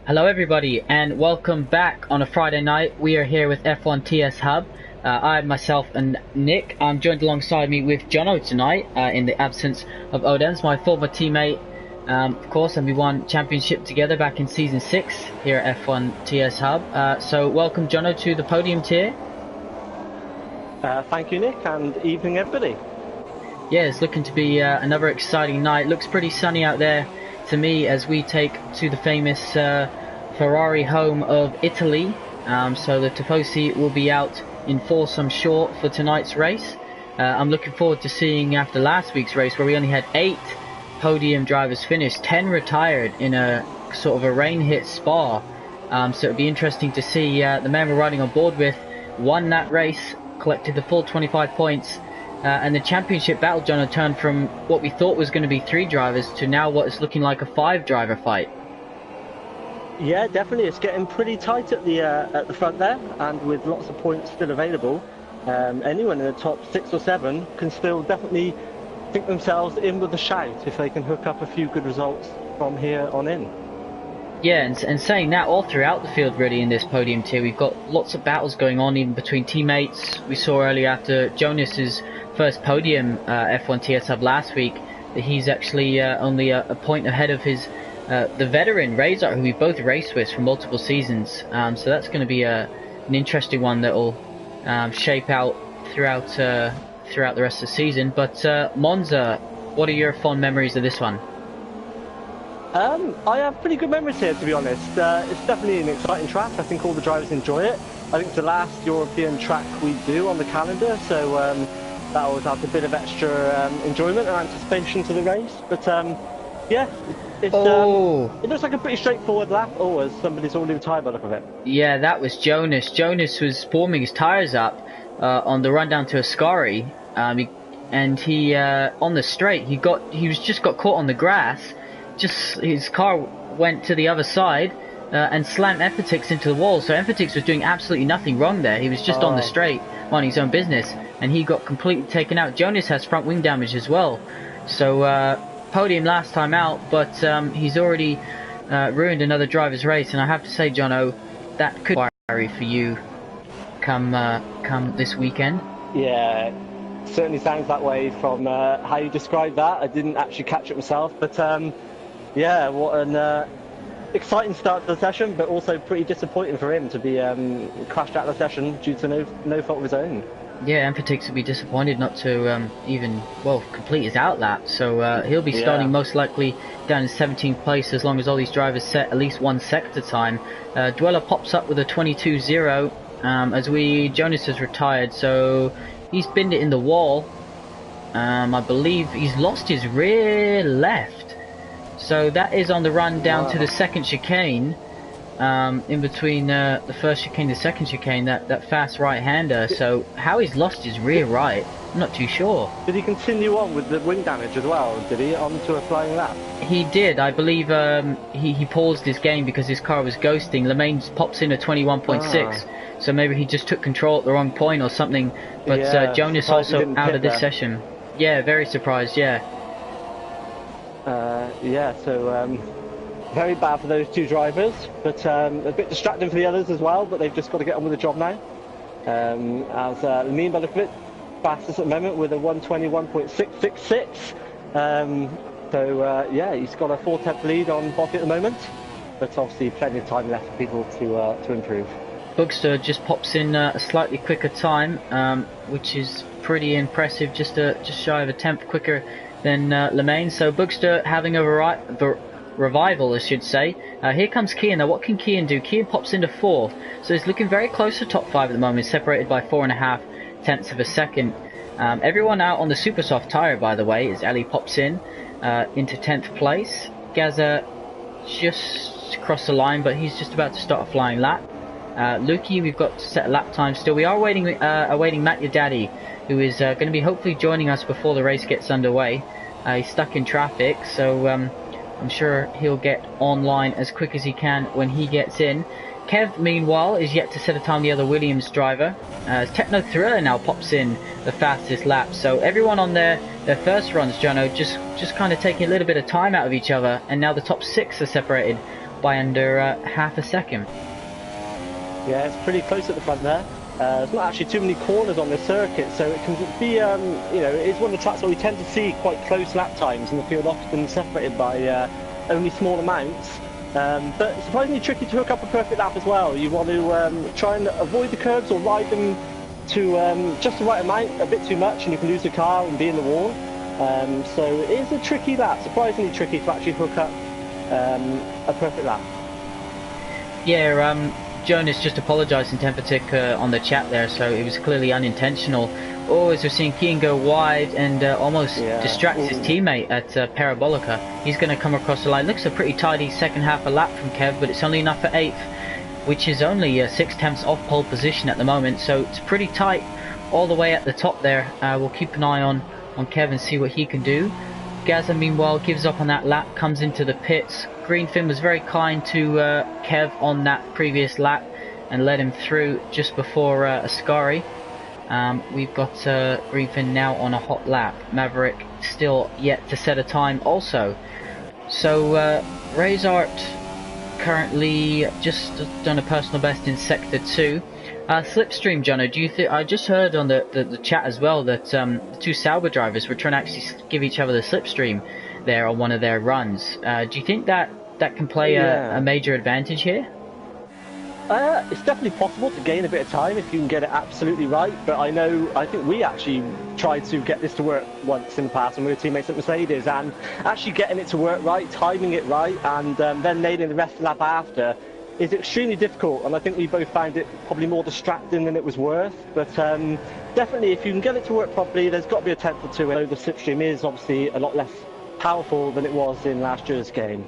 Hello everybody and welcome back on a Friday night. We are here with F1 TS Hub. I, myself and Nick. I'm joined alongside me with Jono tonight in the absence of Oden's, my former teammate, of course, and we won championship together back in Season 6 here at F1 TS Hub. So welcome Jono to the Podium tier. Thank you, Nick, and evening everybody. Yeah, it's looking to be another exciting night. Looks pretty sunny out there to me as we take to the famous Ferrari home of Italy. So the Tifosi will be out in force, I'm sure, for tonight's race. I'm looking forward to seeing after last week's race where we only had 8 podium drivers finish, 10 retired in a sort of a rain-hit Spa. So it'll be interesting to see the man we're riding on board with won that race, collected the full 25 points. And the championship battle, John, turned from what we thought was going to be 3 drivers to now what is looking like a 5-driver fight. Yeah, definitely. It's getting pretty tight at the front there, and with lots of points still available, anyone in the top 6 or 7 can still definitely think themselves in with a shout if they can hook up a few good results from here on in. Yeah, and saying that, all throughout the field really in this podium tier, we've got lots of battles going on even between teammates. We saw earlier after Jonas's first podium F1 TS Hub last week that he's actually only a point ahead of his the veteran Razor, who we both raced with for multiple seasons. So that's going to be an interesting one that will shape out throughout the rest of the season. But Monza, what are your fond memories of this one? I have pretty good memories here, to be honest. It's definitely an exciting track. I think all the drivers enjoy it. I think it's the last European track we do on the calendar, so that always adds a bit of extra enjoyment and anticipation to the race. But yeah, it looks like a pretty straightforward lap. Oh, as somebody's already retired by the look of it. Yeah, that was Jonas. Jonas was warming his tyres up on the run down to Ascari, and he on the straight he just got caught on the grass. Just his car went to the other side and slammed Emphatix into the wall. So Emphatix was doing absolutely nothing wrong there. He was just on the straight, minding his own business, and he got completely taken out. Jonas has front wing damage as well. So podium last time out, but he's already ruined another driver's race. And I have to say, Jono, that could be worry for you come this weekend. Yeah, certainly sounds that way from how you described that. I didn't actually catch it myself, but yeah, what an exciting start to the session, but also pretty disappointing for him to be crashed out of the session due to no fault of his own. Yeah, Emphatix will be disappointed not to even complete his outlap. So he'll be starting most likely down in 17th place as long as all these drivers set at least 1 sector time. Dweller pops up with a 22.0 as Jonas has retired, so he's binned it in the wall. I believe he's lost his rear left. So that is on the run down to the second chicane, in between the first chicane and the second chicane, that fast right-hander. So how he's lost his rear right, I'm not too sure. Did he continue on with the wing damage as well, did he, onto a flying lap? He did. I believe he paused his game because his car was ghosting. Lemaine pops in a 21.6, so maybe he just took control at the wrong point or something. But yeah, Jonas also out of this session. Yeah, very surprised, yeah. Yeah, so very bad for those 2 drivers, but a bit distracting for the others as well, but they've just got to get on with the job now. As Lamine, by the look of it, fastest at the moment with a 121.666. So yeah, he's got a 4-tenth lead on Botti at the moment, but obviously plenty of time left for people to improve. Bugster just pops in a slightly quicker time, which is pretty impressive, just shy of a tenth quicker than Lemaine. So Bugster having a revival, I should say. Here comes Kian. Now what can Kian do? Kian pops into 4th, so he's looking very close to top 5 at the moment, separated by 4.5 tenths of a second. Everyone out on the super soft tyre, by the way, as Ali pops in into 10th place. Gaza just crossed the line, but he's just about to start a flying lap. Lukey, we've got to set a lap time still. We are awaiting Matt Your Daddy, who is going to be hopefully joining us before the race gets underway. He's stuck in traffic, so I'm sure he'll get online as quick as he can when he gets in. Kev, meanwhile, is yet to set a time, the other Williams driver. Techno Thriller now pops in the fastest lap. So everyone on their first runs, Jono, just kind of taking a little bit of time out of each other, and now the top 6 are separated by under half a second. Yeah, it's pretty close at the front there. There's not actually too many corners on this circuit, so it can be, you know, it's one of the tracks where we tend to see quite close lap times, and the field often separated by only small amounts. But it's surprisingly tricky to hook up a perfect lap as well. You want to try and avoid the curves or ride them to just the right amount, a bit too much, and you can lose the car and be in the wall. So it is a tricky lap, surprisingly tricky to actually hook up a perfect lap. Yeah, Jonas just apologised in Tempatic on the chat there, so it was clearly unintentional. Oh, as we're seeing Keane go wide and almost distracts his teammate at Parabolica. He's going to come across the line. Looks a pretty tidy second half a lap from Kev, but it's only enough for 8th, which is only 6/10 off pole position at the moment, so it's pretty tight all the way at the top there. We'll keep an eye on Kev and see what he can do. Gaza, meanwhile, gives up on that lap, comes into the pits. Greenfin was very kind to Kev on that previous lap and let him through just before Ascari. We've got Greenfin now on a hot lap. Maverick still yet to set a time also. So Razart currently just done a personal best in Sector 2. Slipstream, Jono, do you think, I just heard on the chat as well that the two Sauber drivers were trying to actually give each other the slipstream there on one of their runs. Do you think that can play a major advantage here? It's definitely possible to gain a bit of time if you can get it absolutely right, but I think we actually tried to get this to work once in the past when we were teammates at Mercedes, and actually getting it to work right, timing it right, and then nailing the rest of the lap after is extremely difficult, and I think we both found it probably more distracting than it was worth. But definitely if you can get it to work properly, there's got to be a tenth or two. I know the slipstream is obviously a lot less powerful than it was in last year's game.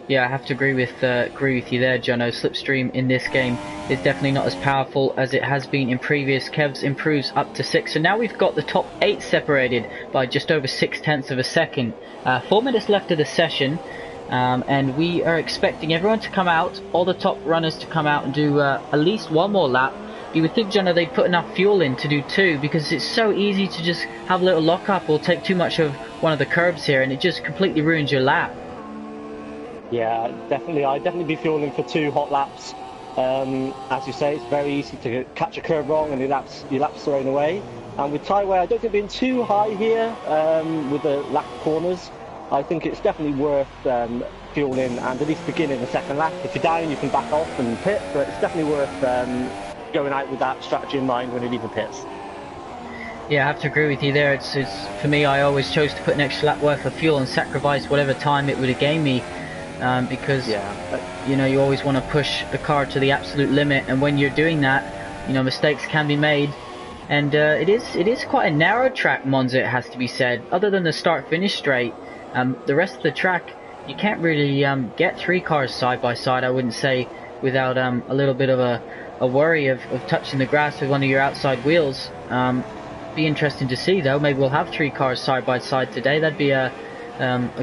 Yeah, I have to agree with you there, Jono. Slipstream in this game is definitely not as powerful as it has been in previous. Kev's improves up to 6, so now we've got the top 8 separated by just over 6/10 of a second. 4 minutes left of the session, and we are expecting everyone to come out, all the top runners to come out and do at least one more lap. You would think, Jono, they'd put enough fuel in to do 2, because it's so easy to just have a little lock-up or take too much of one of the curbs here, and it just completely ruins your lap. Yeah, definitely. I'd definitely be fueling for 2 hot laps. As you say, it's very easy to catch a curve wrong and your lap's thrown away. And with Taiway, I don't think being too high here with the lack of corners. I think it's definitely worth fueling and at least beginning the second lap. If you're down, you can back off and pit, but it's definitely worth going out with that strategy in mind when you leave the pits. Yeah, I have to agree with you there. It's for me, I always chose to put an extra lap worth of fuel and sacrifice whatever time it would have gained me. Because you know, you always want to push the car to the absolute limit, and when you're doing that, you know, mistakes can be made, and it is quite a narrow track, Monza, it has to be said. Other than the start-finish straight, the rest of the track, you can't really get 3 cars side by side, I wouldn't say, without a little bit of a worry of touching the grass with one of your outside wheels. Be interesting to see though. Maybe we'll have 3 cars side by side today. That'd be a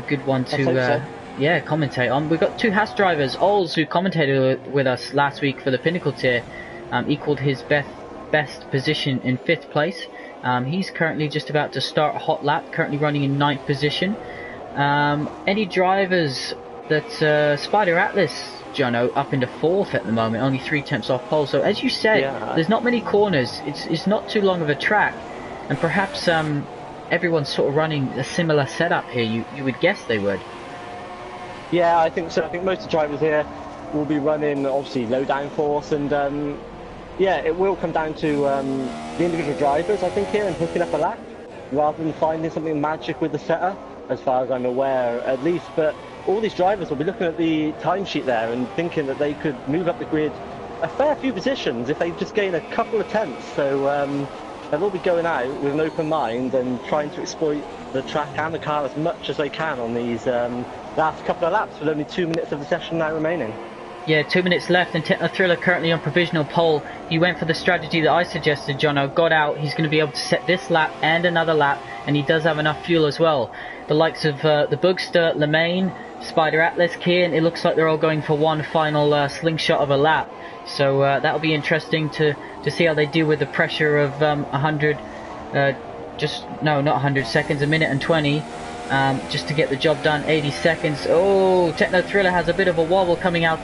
good one to yeah, commentate on. We've got 2 Haas drivers. Ols, who commentated with us last week for the Pinnacle tier, equalled his best position in 5th place. He's currently just about to start a hot lap, currently running in 9th position. Any drivers that Spider Atlas, Jono, up into 4th at the moment, only 3/10 off pole. So as you said, there's not many corners. It's not too long of a track, and perhaps everyone's sort of running a similar setup here. You would guess they would. Yeah, I think so. I think most of the drivers here will be running obviously low downforce, and yeah, it will come down to the individual drivers, I think, here, and hooking up a lap rather than finding something magic with the setup, as far as I'm aware at least. But all these drivers will be looking at the timesheet there and thinking that they could move up the grid a fair few positions if they just gain a couple of tenths. So they'll all be going out with an open mind and trying to exploit the track and the car as much as they can on these last couple of laps, with only 2 minutes of the session now remaining. Yeah, 2 minutes left, and Techno Thriller currently on provisional pole. He went for the strategy that I suggested, Jono. Got out. He's going to be able to set this lap and another lap, and he does have enough fuel as well. The likes of the Bugster, Lemaine, Spider Atlas, Kian, it looks like they're all going for one final slingshot of a lap. So that'll be interesting to see how they deal with the pressure of 100, not 100 seconds, a minute and 20. just to get the job done. 80 seconds. Oh, Techno Thriller has a bit of a wobble coming out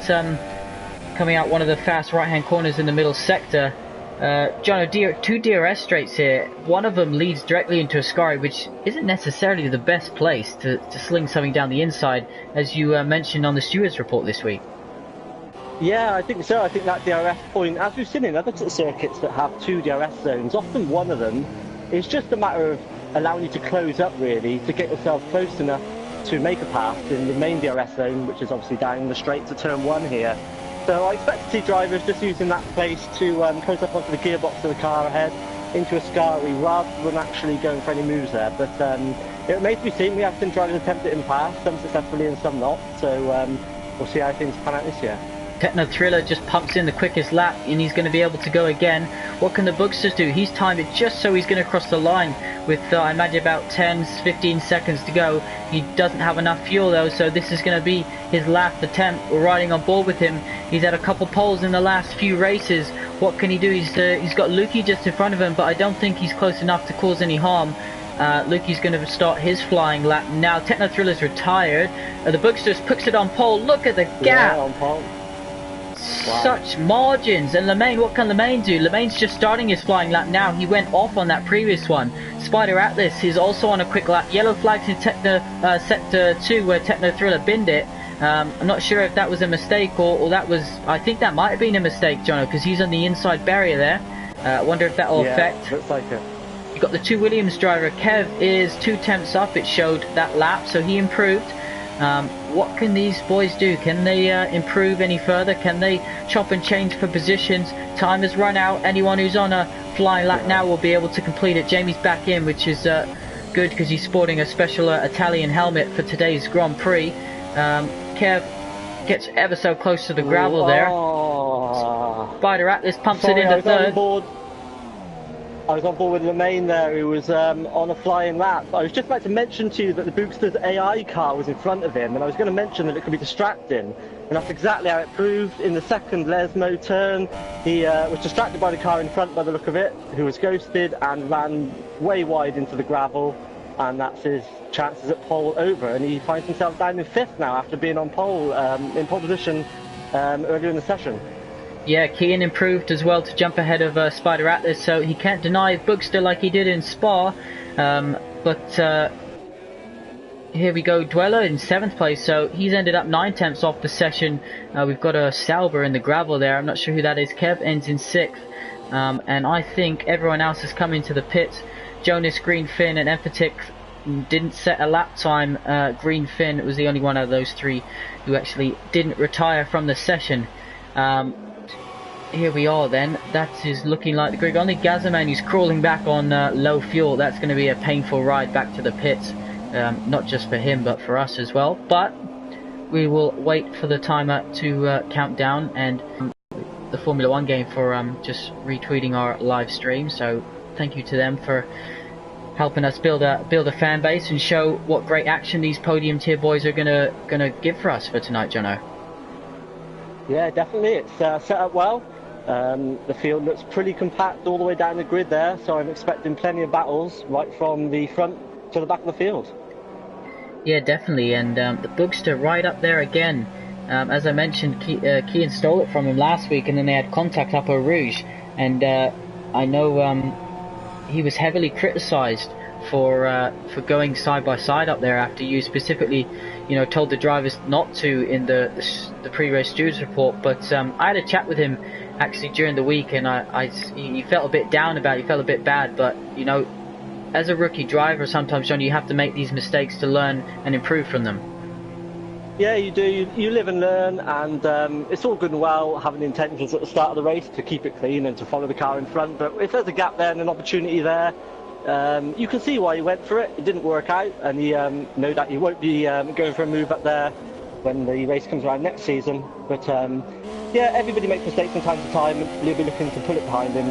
one of the fast right-hand corners in the middle sector. Jono, two DRS straights here. One of them leads directly into Ascari, which isn't necessarily the best place to sling something down the inside, as you mentioned on the stewards report this week. Yeah, I think so. I think that DRS point, as we've seen in other circuits that have two DRS zones, often one of them is just a matter of allowing you to close up, really, to get yourself close enough to make a pass in the main DRS zone, which is obviously down the straight to turn 1 here. So I expect to see drivers just using that place to close up onto the gearbox of the car ahead, into Ascari, rather than actually going for any moves there. But it remains to be seen. We have seen drivers attempt it in the past, some successfully and some not. So we'll see how things pan out this year. Techno Thriller just pumps in the quickest lap, and he's going to be able to go again. What can the Booksters do? He's timed it just so he's going to cross the line with, I imagine, about 10-15 seconds to go. He doesn't have enough fuel though, so this is going to be his last attempt. We're riding on board with him. He's had a couple poles in the last few races. What can he do? He's got Lukey just in front of him, but I don't think he's close enough to cause any harm. Lukey's going to start his flying lap now. Techno Thriller's retired. The Booksters puts it on pole. Look at the gap. Yeah, on pole. Wow. Such margins. And Lemaine, what can Lemaine do? Lemaine's just starting his flying lap now. He went off on that previous one. Spider Atlas is also on a quick lap. Yellow flags in sector 2 where Techno Thriller binned it. I'm not sure if that was a mistake or that was... I think that might have been a mistake, Jono, because he's on the inside barrier there. I wonder if that will affect... looks like it. You've got the 2 Williams driver. Kev is 2 tenths up. It showed that lap, so he improved. What can these boys do? Can they improve any further? Can they chop and change for positions? Time has run out. Anyone who's on a flying lap now will be able to complete it. Jamie's back in, which is good because he's sporting a special Italian helmet for today's Grand Prix. Kev gets ever so close to the gravel there. Spider Atlas pumps it into third. I was on board with Lemaine there, who was on a flying lap. I was just about to mention to you that the Booksters AI car was in front of him, and I was going to mention that it could be distracting, and that's exactly how it proved. In the second Lesmo turn, he was distracted by the car in front by the look of it, who was ghosted and ran way wide into the gravel, and that's his chances at pole over, and he finds himself down in 5th now after being on pole, in pole position earlier in the session. Yeah, Kean improved as well to jump ahead of Spider Atlas, so he can't deny Bookster like he did in Spa. But here we go, Dweller in 7th place, so he's ended up 9 tenths off the session. We've got a Sauber in the gravel there. I'm not sure who that is. Kev ends in 6th, and I think everyone else has come into the pit. Jonas, Greenfin, and Emphatic didn't set a lap time. Greenfin was the only one out of those 3 who actually didn't retire from the session. Here we are then. That is looking like the grid. Only Gazaman who's crawling back on low fuel. That's going to be a painful ride back to the pits. Not just for him but for us as well. But we will wait for the timer to count down, and the Formula 1 game for just retweeting our live stream. So thank you to them for helping us build a fan base and show what great action these podium tier boys are gonna give for us for tonight, Jono. Yeah, definitely. It's set up well. The field looks pretty compact all the way down the grid there, so I'm expecting plenty of battles right from the front to the back of the field. Yeah, definitely, and the Bookster right up there again. As I mentioned, Kean stole it from him last week, and then they had contact up Eau Rouge, and I know he was heavily criticised for going side by side up there after you specifically, told the drivers not to in the pre-race stewards report. But I had a chat with him actually during the week, and he felt a bit down about it. He felt a bit bad, but as a rookie driver, sometimes, John, you have to make these mistakes to learn and improve from them. Yeah, you do. You live and learn, and it's all good and well having the intentions at the start of the race to keep it clean and to follow the car in front. But if there's a gap there and an opportunity there, you can see why he went for it. It didn't work out, and he no doubt he won't be going for a move up there when the race comes around next season. But yeah, everybody makes mistakes from time to time, and he'll be looking to pull it behind him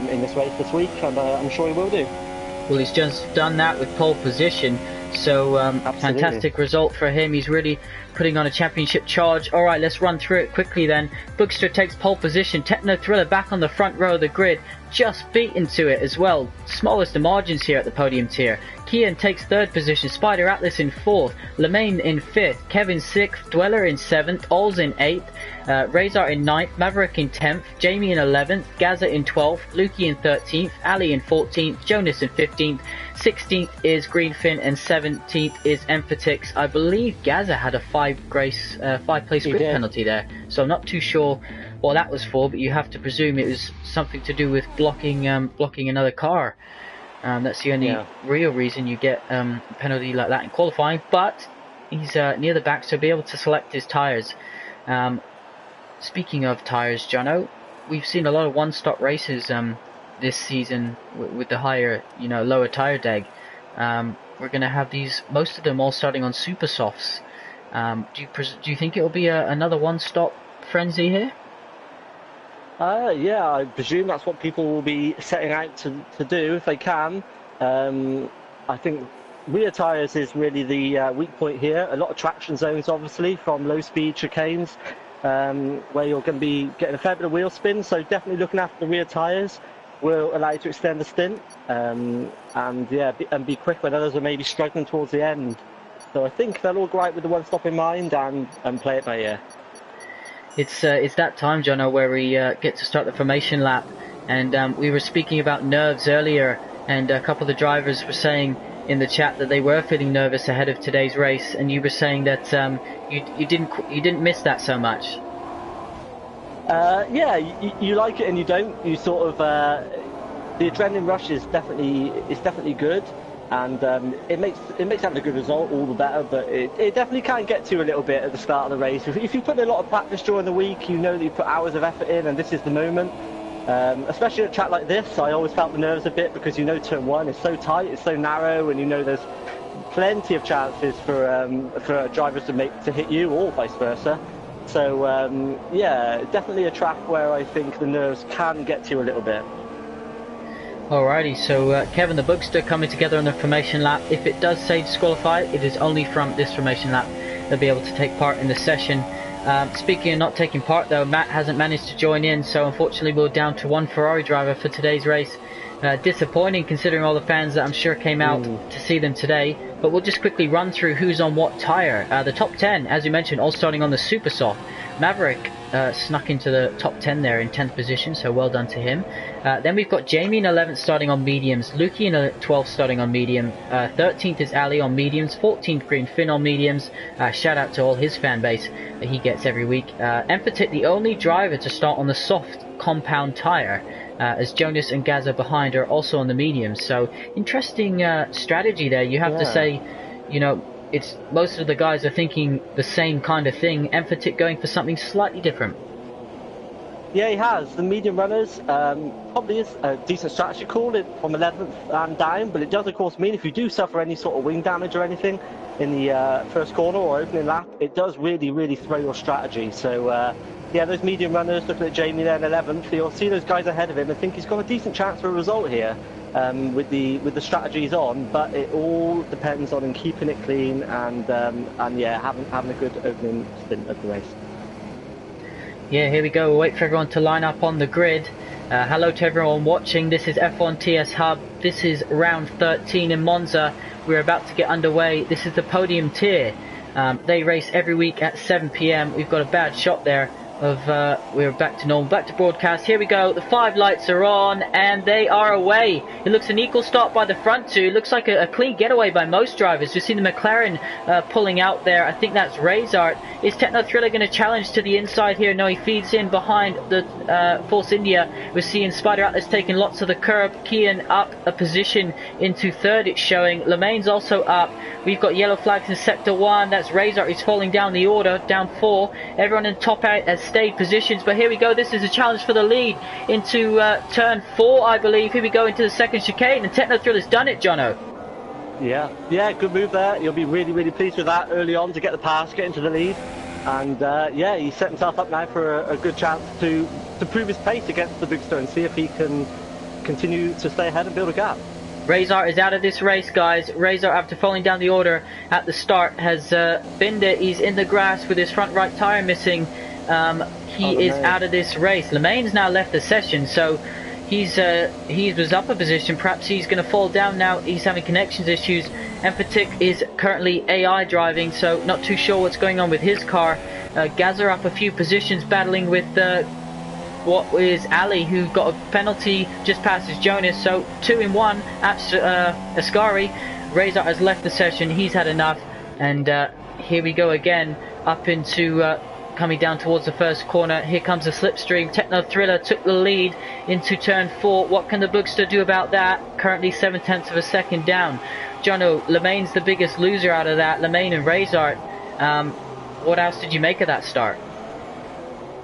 in this race this week, and I'm sure he will do. Well, he's just done that with pole position, So Absolutely. fantastic result for him. He's really putting on a championship charge. All right, let's run through it quickly then. Bookster takes pole position. Techno Thriller back on the front row of the grid, just beaten to it as well. Smallest of margins here at the podium tier. Kian takes third position. Spider Atlas in fourth. Lemaine in fifth. Kevin sixth. Dweller in seventh. Ols in eighth. Razor in ninth. Maverick in 10th. Jamie in 11th. Gaza in 12th. Lukey in 13th. Ali in 14th. Jonas in 15th. 16th is Greenfin and 17th is Emphatix. I believe Gaza had a five place grid penalty there, so I'm not too sure what that was for, but you have to presume it was something to do with blocking another car. That's the only real reason you get a penalty like that in qualifying. But he's near the back, so be able to select his tyres. Speaking of tyres, Jono, we've seen a lot of one-stop races this season with the higher, lower tyre deg. We're going to have most of them all starting on super softs. Do you think it will be another one-stop frenzy here? Yeah, I presume that's what people will be setting out to do if they can. I think rear tyres is really the weak point here. A lot of traction zones, obviously, from low-speed chicanes, where you're going to be getting a fair bit of wheel spin. So definitely looking after the rear tyres will allow you to extend the stint, and be quick when others are maybe struggling towards the end. So I think they'll all go out with the one stop in mind and play it by ear. It's that time, Jono, where we get to start the formation lap, and we were speaking about nerves earlier, and a couple of the drivers were saying in the chat that they were feeling nervous ahead of today's race, and you were saying that you didn't miss that so much. You like it and you don't. You sort of the adrenaline rush is definitely good, and it makes having a good result all the better. But it definitely can get to you a little bit at the start of the race. If you put in a lot of practice during the week, you know that you put hours of effort in, and this is the moment. Especially at a track like this, I always felt the nerves a bit because turn one is so tight, it's so narrow, and there's plenty of chances for drivers to hit you or vice versa. So definitely a track where I think the nerves can get to you a little bit. Alrighty, so Kevin the Bookster coming together on the formation lap. If it does say disqualified, it is only from this formation lap they'll be able to take part in the session. Speaking of not taking part though, Matt hasn't managed to join in, so unfortunately we're down to one Ferrari driver for today's race. Disappointing considering all the fans that I'm sure came out to see them today, but we'll just quickly run through who's on what tyre. The top 10, as you mentioned, all starting on the super soft. Maverick snuck into the top 10 there in 10th position, so well done to him. Then we've got Jamie in 11th starting on mediums, Lukey in 12th starting on medium, 13th is Ali on mediums, 14th Green Finn on mediums. Shout out to all his fan base that he gets every week. Emphatic, the only driver to start on the soft compound tyre, as Jonas and Gaza behind are also on the mediums. So interesting strategy there. You have to say, it's most of the guys are thinking the same kind of thing. Emphatic going for something slightly different. Yeah, he has. The medium runners probably is a decent strategy call from 11th and down, but it does of course mean if you do suffer any sort of wing damage or anything in the first corner or opening lap, it does really throw your strategy. So those medium runners, looking at Jamie there in 11th, you'll see those guys ahead of him and think he's got a decent chance for a result here with the strategies on, but it all depends on him keeping it clean and having a good opening stint of the race. Yeah, here we go. We'll wait for everyone to line up on the grid. Hello to everyone watching. This is F1 TS Hub. This is round 13 in Monza. We're about to get underway. This is the podium tier. They race every week at 7 PM. We've got a bad shot there of we're back to normal, back to broadcast. Here we go. The 5 lights are on and they are away. It looks an equal start by the front two. It looks like a clean getaway by most drivers. You see the McLaren pulling out there. I think that's Razart. Is Techno Thriller going to challenge to the inside here? No, he feeds in behind the Force India. We're seeing Spider Atlas taking lots of the curb. Kian up a position into third, it's showing. Lemaine's also up. We've got yellow flags in sector 1. That's Razart. He's falling down the order, down 4. Everyone in top 8 has stayed positions, but here we go. This is a challenge for the lead into turn 4, I believe. Here we go into the second chicane, and Techno Thriller's done it, Jono. Yeah, good move there. You'll be really pleased with that early on to get the pass, get into the lead, and he's set himself up now for a good chance to prove his pace against the Big Stone, see if he can continue to stay ahead and build a gap. Razor is out of this race, guys. Razor, after falling down the order at the start, has binned it. He's in the grass with his front right tyre missing. He is out of this race. Lemaine's now left the session, so he was up a position. Perhaps he's going to fall down now. He's having connections issues. Empatic is currently AI driving, so not too sure what's going on with his car. Gaza up a few positions, battling with what is Ali, who got a penalty just past his Jonas. So 2 in 1 at Ascari. Razor has left the session. He's had enough, and here we go again up into coming down towards the first corner. Here comes the slipstream. Techno Thriller took the lead into turn 4. What can the Bookster do about that? Currently 7/10 of a second down. Jono, Lemaine's the biggest loser out of that. Lemaine and Razor. What else did you make of that start?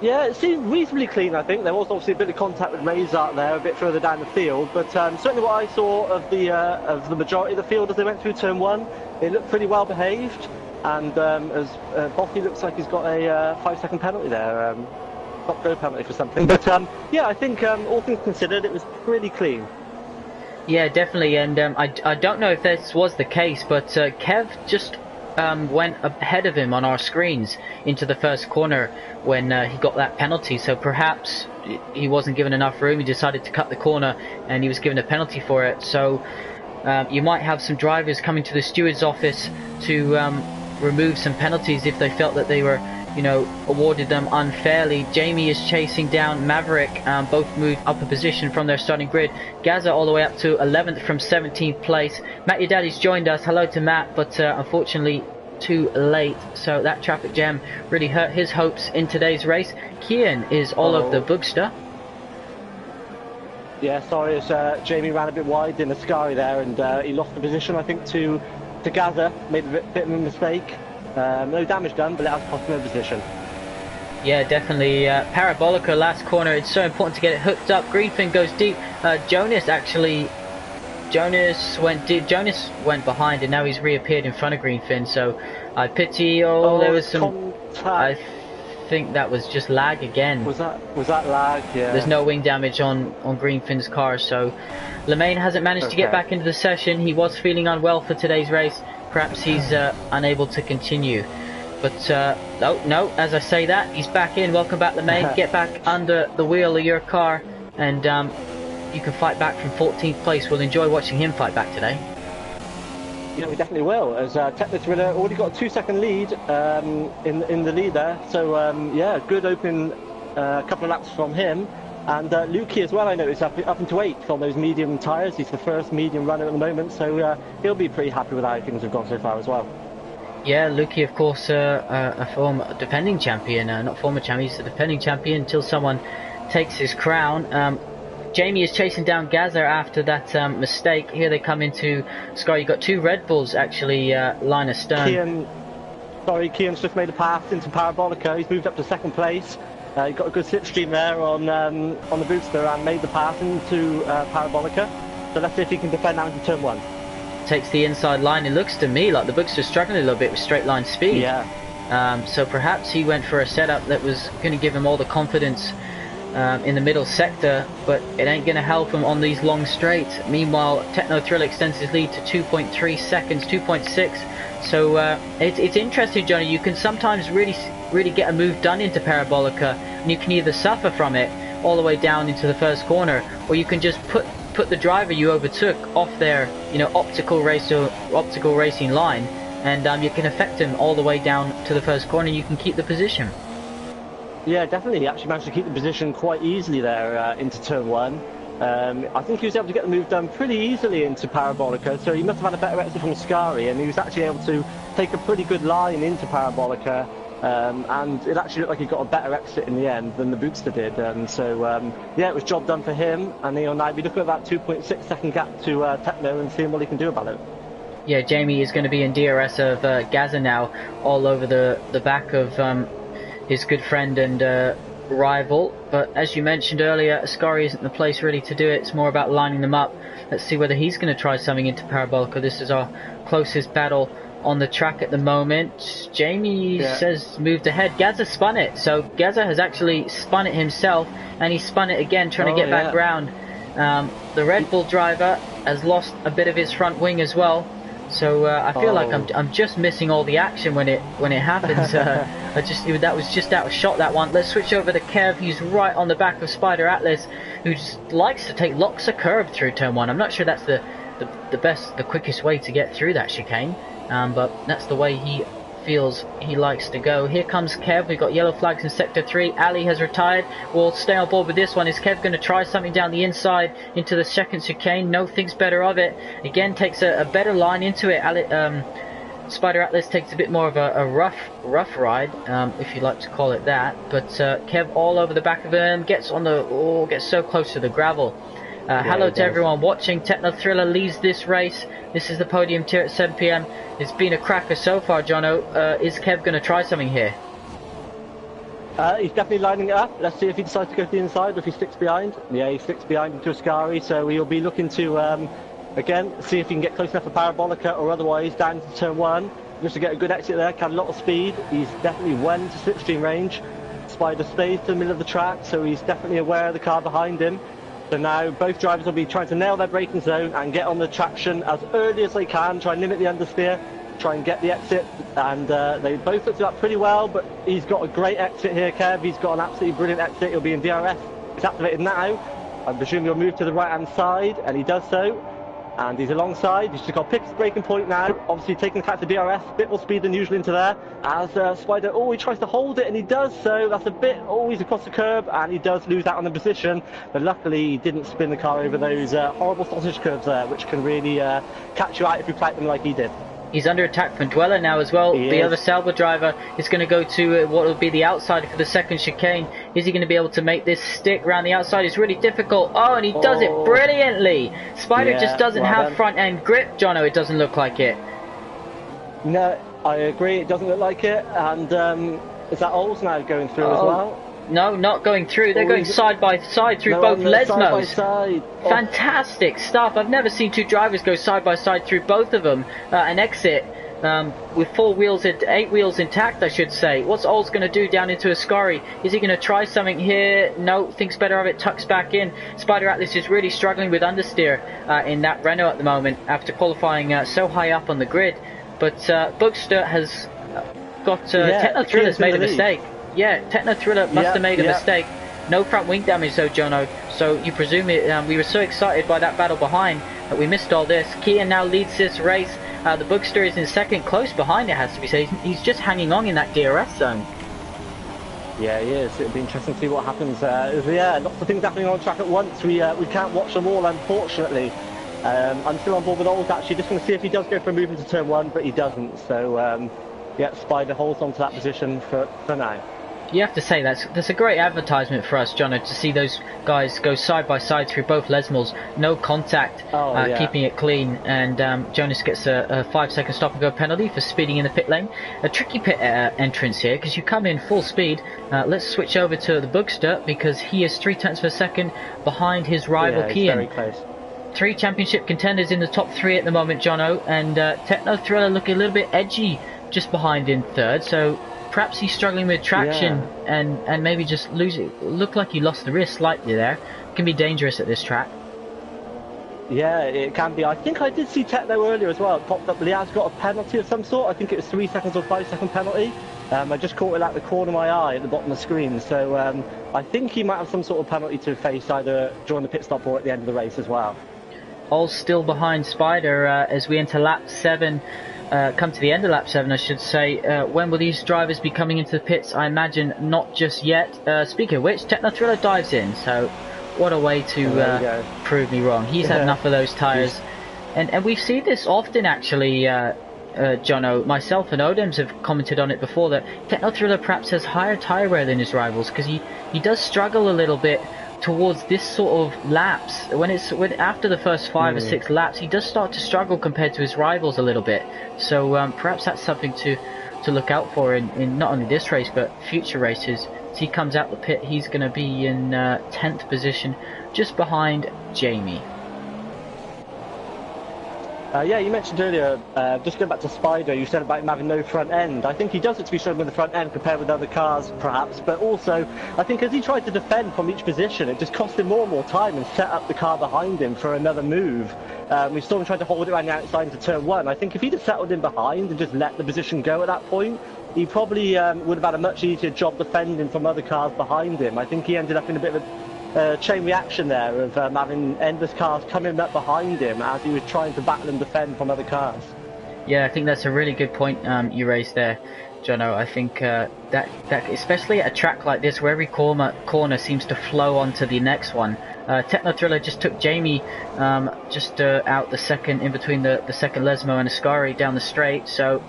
Yeah, it seemed reasonably clean, I think. There was obviously a bit of contact with Razor there, a bit further down the field, but certainly what I saw of the majority of the field as they went through turn 1, it looked pretty well behaved, and as Boffy looks like he's got a 5-second penalty there, not go penalty for something, but yeah, I think all things considered, it was pretty clean. Yeah, definitely, and I don't know if this was the case, but Kev just went ahead of him on our screens into the first corner when he got that penalty, so perhaps he wasn't given enough room. He decided to cut the corner and he was given a penalty for it. So you might have some drivers coming to the steward's office to remove some penalties if they felt that they were, you know, awarded them unfairly. Jamie is chasing down Maverick. Both moved up a position from their starting grid. Gaza all the way up to 11th from 17th place. Matt, your daddy's joined us. Hello to Matt, but unfortunately too late. So that traffic jam really hurt his hopes in today's race. Kian is all of the Bookster. Yeah, sorry, as Jamie ran a bit wide in Ascari there, and he lost the position, I think, to Gaza. Made a bit of a mistake. No damage done, but it has cost him a position. Yeah, definitely. Parabolica last corner. It's so important to get it hooked up. Greenfin goes deep. Jonas went deep. Jonas went behind, and now he's reappeared in front of Greenfin. So I pity. There was some contact. I think that was just lag again. Was that lag? Yeah. There's no wing damage on Greenfin's car, so Lemaine hasn't managed to get back into the session. He was feeling unwell for today's race. Perhaps he's unable to continue. But no, as I say that, he's back in. Welcome back, Lemaine. Get back under the wheel of your car, and you can fight back from 14th place. We'll enjoy watching him fight back today. Yeah, we definitely will, as Techno Thriller already got a 2-second lead in the lead there. So yeah, good open couple of laps from him. And Lukey as well, I know, is up into 8th on those medium tyres. He's the first medium runner at the moment, so he'll be pretty happy with how things have gone so far as well. Yeah, Lukey, of course, a former defending champion, not former champion, he's the defending champion until someone takes his crown. Jamie is chasing down Gaza after that mistake. Here they come into Scar. You've got 2 Red Bulls actually line astern. Kian's just made a pass into Parabolica. He's moved up to 2nd place. He got a good slipstream there on the Booster and made the pass into Parabolica. So let's see if he can defend now into turn 1. Takes the inside line. It looks to me like the Bookster's struggling a little bit with straight line speed. Yeah. So perhaps he went for a setup that was going to give him all the confidence in the middle sector, but it ain't going to help him on these long straights. Meanwhile, Techno Thrill extends his lead to 2.3 seconds, 2.6. So it's interesting, Johnny. You can sometimes really get a move done into Parabolica, and you can either suffer from it all the way down into the first corner, or you can just put the driver you overtook off their, you know, optical racing line, and you can affect him all the way down to the first corner. You can keep the position. Yeah, definitely. He actually managed to keep the position quite easily there into turn 1. I think he was able to get the move done pretty easily into Parabolica, so he must have had a better exit from Scary, and he was actually able to take a pretty good line into Parabolica, and it actually looked like he got a better exit in the end than the Bootster did. So yeah, it was job done for him, and he'll now be looking at that 2.6 second gap to Techno and seeing what he can do about it. Yeah, Jamie is going to be in DRS of Gaza now, all over the back of his good friend and rival. But as you mentioned earlier, Ascari isn't the place really to do it. It's more about lining them up. Let's see whether he's going to try something into Parabolica. This is our closest battle on the track at the moment. Jamie says moved ahead. Gaza spun it. So Gaza has actually spun it himself, and he spun it again, trying to get back round the Red Bull driver. has lost a bit of his front wing as well. So I feel like I'm just missing all the action when it happens. That was just out of shot, that one. Let's switch over to Kev. He's right on the back of Spider Atlas, who just likes to take lots of curve through turn 1. I'm not sure that's the quickest way to get through that chicane, but that's the way he feels he likes to go. Here comes Kev. We've got yellow flags in sector 3. Ali has retired. We'll stay on board with this one. Is Kev going to try something down the inside into the second chicane? No, thinks better of it. Again, takes a better line into it. Spider Atlas takes a bit more of a rough ride, if you like to call it that. But Kev all over the back of him, gets so close to the gravel. Hello to everyone watching. Techno Thriller leads this race. This is the podium tier at 7 PM. It's been a cracker so far, Jono. Is Kev going to try something here? He's definitely lining it up. Let's see if he decides to go to the inside or if he sticks behind. Yeah, he sticks behind into Ascari, so he'll be looking to, again, see if he can get close enough for Parabolica or otherwise down to turn 1. Just to get a good exit there, had a lot of speed. He's definitely well into slipstream range. Spider stays to the middle of the track, so he's definitely aware of the car behind him. So now both drivers will be trying to nail their braking zone and get on the traction as early as they can, try and limit the understeer, try and get the exit, and they both looked it up pretty well, but he's got a great exit here, Kev. He's got an absolutely brilliant exit. He'll be in DRS. It's activated now. I presume he'll move to the right hand side, and he does so. And he's alongside. He's just got to pick his braking point now. Obviously taking the cat to DRS, a bit more speed than usual into there. As Spider, he tries to hold it, and he does so. That's a bit, he's across the curb, and he does lose out on the position. But luckily, he didn't spin the car over those horrible sausage curves there, which can really catch you out if you flight them like he did. He's under attack from Dweller now as well. The other Sauber driver is going to go to what will be the outside for the second chicane. Is he going to be able to make this stick around the outside? It's really difficult. Oh, and he does it brilliantly. Spider just doesn't have front end grip, Jono. It doesn't look like it. No, I agree. It doesn't look like it. And is that Ols now going through as well? No, not going through. They're going side by side through both Lesmos. Side. Fantastic stuff. I've never seen two drivers go side by side through both of them. An exit with 8 wheels intact, I should say. What's Ols going to do down into Ascari? Is he going to try something here? No, thinks better of it, tucks back in. Spider Atlas is really struggling with understeer in that Renault at the moment after qualifying so high up on the grid. But Bugster has got Techno Thriller's made a mistake. Yeah, Techno Thriller must have made a mistake. No front wing damage though, Jono. So you presume it, we were so excited by that battle behind that we missed all this. Kian now leads this race. The Bugster is in second, close behind it has to be said. He's just hanging on in that DRS zone. Yeah, he is. It'll be interesting to see what happens. Lots of things happening on track at once. We can't watch them all, unfortunately. I'm still on board with Old actually. Just going to see if he does go for a move into turn 1, but he doesn't. So Spider holds on to that position for now. You have to say that's a great advertisement for us, Jono, to see those guys go side by side through both Lesmos, no contact, keeping it clean, and Jonas gets a 5-second stop and go penalty for speeding in the pit lane. A tricky pit entrance here because you come in full speed. Let's switch over to the Bugster because he is 0.3 of a second behind his rival Kian. Very close. 3 championship contenders in the top 3 at the moment, Jono, and Techno Thriller looking a little bit edgy just behind in third, so perhaps he's struggling with traction and maybe just looked like he lost the wrist slightly there. It can be dangerous at this track. Yeah, it can be. I think I did see Techno earlier as well. It popped up, Liaz's got a penalty of some sort. I think it was 3 seconds or 5-second penalty. I just caught it at the corner of my eye at the bottom of the screen. So I think he might have some sort of penalty to face either during the pit stop or at the end of the race as well. All still behind Spider as we enter lap 7. Come to the end of lap 7, I should say. When will these drivers be coming into the pits? I imagine not just yet. Speaking of which, Techno Thriller dives in, so what a way to prove me wrong. He's had enough of those tyres. And we've seen this often, actually, Jono. Myself and Odems have commented on it before, that Techno Thriller perhaps has higher tyre wear than his rivals, because he does struggle a little bit towards this sort of laps. After the first 5 or 6 laps, he does start to struggle compared to his rivals a little bit. So perhaps that's something to look out for in not only this race but future races. As he comes out the pit, he's going to be in 10th position, just behind Jamie. Yeah, you mentioned earlier, just going back to Spider, you said about him having no front end. I think he does it to be struggling with the front end compared with other cars, perhaps, but also, I think as he tried to defend from each position, it just cost him more and more time and set up the car behind him for another move. We saw him trying to hold it around the outside into turn one. I think if he'd have settled in behind and just let the position go at that point, he probably would have had a much easier job defending from other cars behind him. I think he ended up in a bit of a chain reaction there of having endless cars coming up behind him as he was trying to battle and defend from other cars. Yeah, I think that's a really good point you raised there, Jono. I think that especially at a track like this where every corner seems to flow onto the next one. Techno Thriller just took Jamie out the second, in between the second Lesmo and Ascari down the straight, so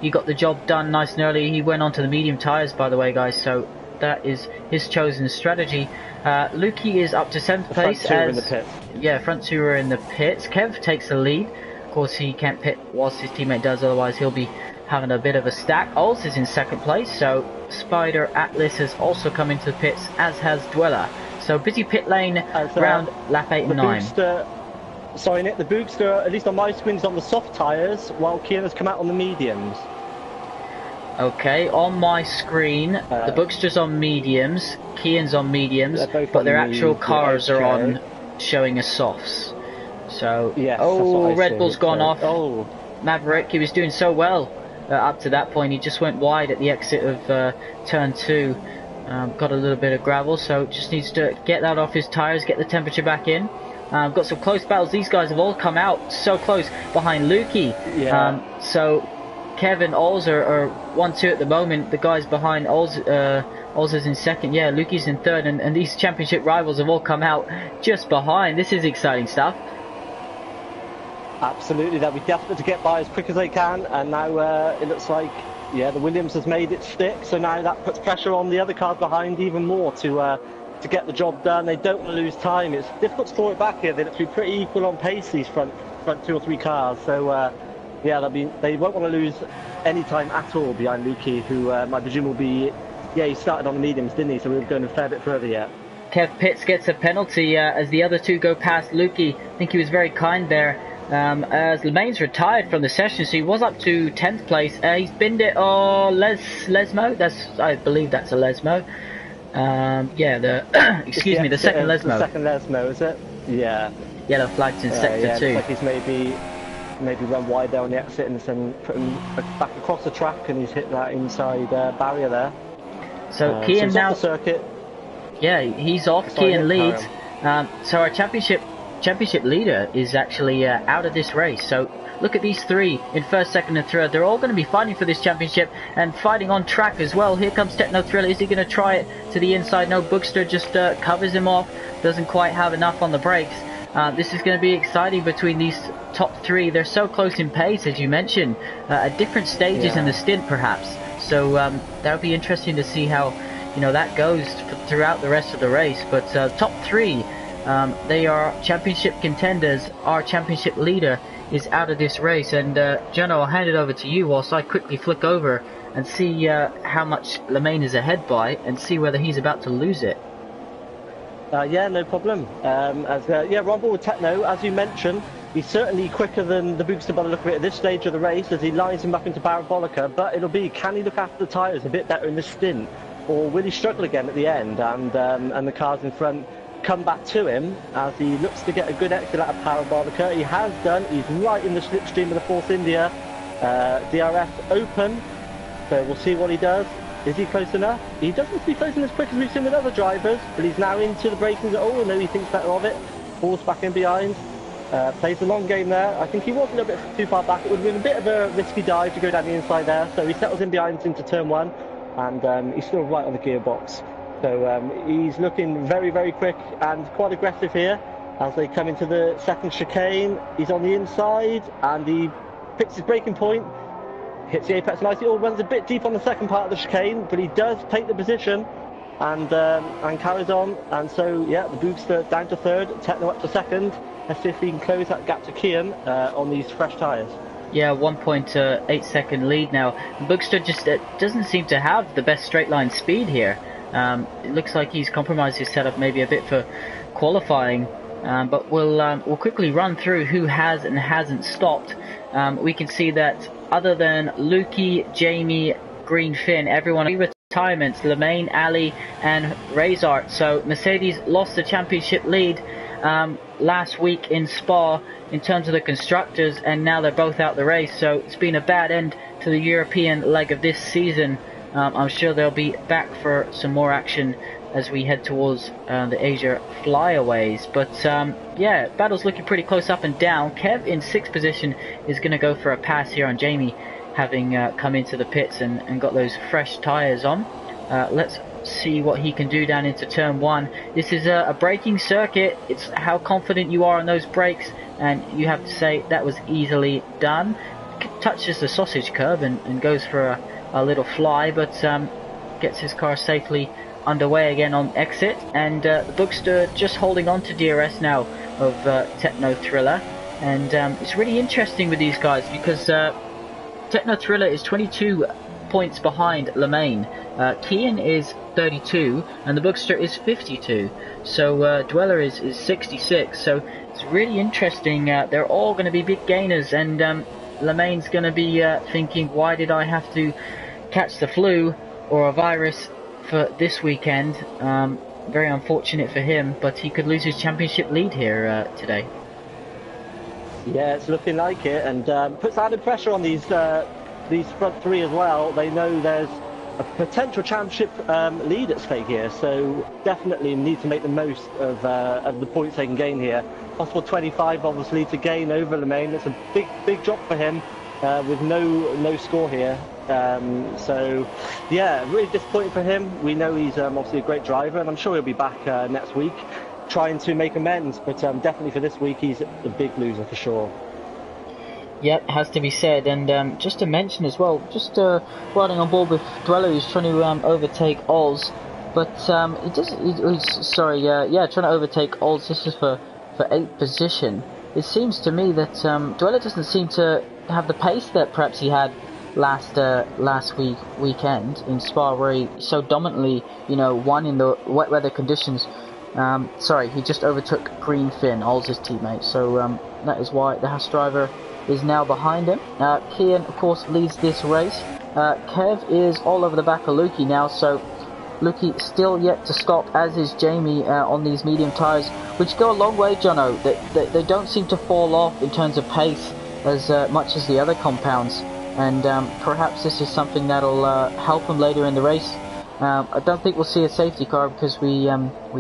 he got the job done nice and early. He went onto the medium tyres, by the way, guys, so that is his chosen strategy. Lukey is up to 7th place. Front two in the pits. Yeah, front two are in the pits. Kev takes the lead. Of course, he can't pit whilst his teammate does, otherwise he'll be having a bit of a stack. Ols is in 2nd place, so Spider Atlas has also come into the pits, as has Dweller. So busy pit lane around lap 8 and 9. Sorry, Nick, the Boogster, at least on my screen, is on the soft tyres, while Kian has come out on the mediums. Okay, on my screen, the Bookster's on mediums, Kian's on mediums, but their actual cars are on showing as softs. So, yes, Red Bull's gone off. Oh. Maverick, he was doing so well up to that point. He just went wide at the exit of turn 2. Got a little bit of gravel, so just needs to get that off his tyres, get the temperature back in. Got some close battles. These guys have all come out so close behind Lukey. Yeah. So Kevin Ols are 1-2 at the moment. The guys behind Ols is in 2nd. Yeah, Lukey's in 3rd, and these championship rivals have all come out just behind. This is exciting stuff. Absolutely, they'll be desperate to get by as quick as they can, and now it looks like, yeah, the Williams has made it stick, so now that puts pressure on the other cars behind even more to get the job done. They don't want to lose time. It's difficult to claw it back here. They look to be pretty equal on pace, these front 2 or 3 cars, so yeah, they won't want to lose any time at all behind Lukey, who I presume will be, yeah, he started on the mediums, didn't he, so we're going a fair bit further yet. Kev Pitts gets a penalty as the other two go past Lukey. I think he was very kind there. As Lemain's retired from the session, so he was up to 10th place. He's binned it. Lesmo. I believe that's a Lesmo. Yeah, the second Lesmo. The second Lesmo, is it? Yeah. Yellow flags in sector 2. Looks like he's maybe run wide there on the exit and then put him back across the track, and he's hit that inside barrier there. So Kian now. Off the circuit. Yeah, he's off. Kian leads. So our championship leader is actually out of this race. So look at these 3 in 1st, 2nd and 3rd. They're all going to be fighting for this championship and fighting on track as well. Here comes Techno Thriller. Is he going to try it to the inside? No, Bookster just covers him off. Doesn't quite have enough on the brakes. This is going to be exciting between these top 3. They're so close in pace, as you mentioned, at different stages in the stint perhaps. So that'll be interesting to see how that goes throughout the rest of the race. But top 3, they are championship contenders. Our championship leader is out of this race, and Jono, I'll hand it over to you whilst I quickly flick over and see how much Lemaine is ahead by, and see whether he's about to lose it. Yeah, no problem. Ron Ball with Techno, as you mentioned, he's certainly quicker than the Boogster by the look of it at this stage of the race as he lines him up into Parabolica, but it'll be, can he look after the tyres a bit better in this stint, or will he struggle again at the end and the cars in front come back to him as he looks to get a good exit out of Parabolica? He has done. He's right in the slipstream of the Force India DRS Open, so we'll see what he does. Is he close enough? He doesn't be close as quick as we've seen with other drivers, but he's now into the braking. Oh no, he thinks better of it. Falls back in behind. Plays the long game there. I think he was a little bit too far back. It would have been a bit of a risky dive to go down the inside there, so he settles in behind into turn 1, and he's still right on the gearbox. So he's looking very, very quick and quite aggressive here as they come into the second chicane. He's on the inside and he picks his braking point, hits the apex nicely. All runs a bit deep on the second part of the chicane, but he does take the position and carries on. And so, yeah, the Boogster down to 3rd, Techno up to 2nd. Let's see if he can close that gap to Kian on these fresh tyres. Yeah, 1.8 second lead now. Boogster just doesn't seem to have the best straight line speed here. It looks like he's compromised his setup maybe a bit for qualifying. But we'll quickly run through who has and hasn't stopped. We can see that other than Lukey, Jamie, Green Finn, everyone retirements, Lemaine, Ali and Razart. So Mercedes lost the championship lead last week in Spa in terms of the constructors, and now they're both out the race. So it's been a bad end to the European leg of this season. I'm sure they'll be back for some more action as we head towards the Asia flyaways. But yeah, battle's looking pretty close up and down. Kev in 6th position is going to go for a pass here on Jamie, having come into the pits and got those fresh tyres on. Let's see what he can do down into turn 1. This is a braking circuit. It's how confident you are on those brakes, and you have to say that was easily done. Touches the sausage curb and goes for a little fly, but gets his car safely underway again on exit. And the Bookster just holding on to DRS now of Techno Thriller, and it's really interesting with these guys because Techno Thriller is 22 points behind Lemaine. Kian is 32 and the Bookster is 52, so Dweller is 66. So it's really interesting. They're all going to be big gainers, and Lemaine's going to be thinking, why did I have to catch the flu or a virus for this weekend? Very unfortunate for him, but he could lose his championship lead here today. Yeah, it's looking like it, and puts added pressure on these front three as well. They know there's a potential championship lead at stake here, so definitely need to make the most of the points they can gain here. Possible 25 obviously to gain over Lemaine. It's a big job for him with no score here. So yeah, really disappointing for him. We know he's obviously a great driver, and I'm sure he'll be back next week trying to make amends, but definitely for this week he's a big loser for sure. Yep, has to be said. And just to mention as well, just riding on board with Dweller, who's trying to overtake Oz, but trying to overtake Oz. This is for 8th position. It seems to me that Dweller doesn't seem to have the pace that perhaps he had last weekend in Spa, where he so dominantly, won in the wet weather conditions. He just overtook Green Finn, Oz's teammate. So that is why the Haas driver is now behind him. Kian, of course, leads this race. Kev is all over the back of Lukey now, so Lukey still yet to stop, as is Jamie on these medium tyres, which go a long way, Jono. They don't seem to fall off in terms of pace as much as the other compounds, and perhaps this is something that'll help him later in the race. I don't think we'll see a safety car because we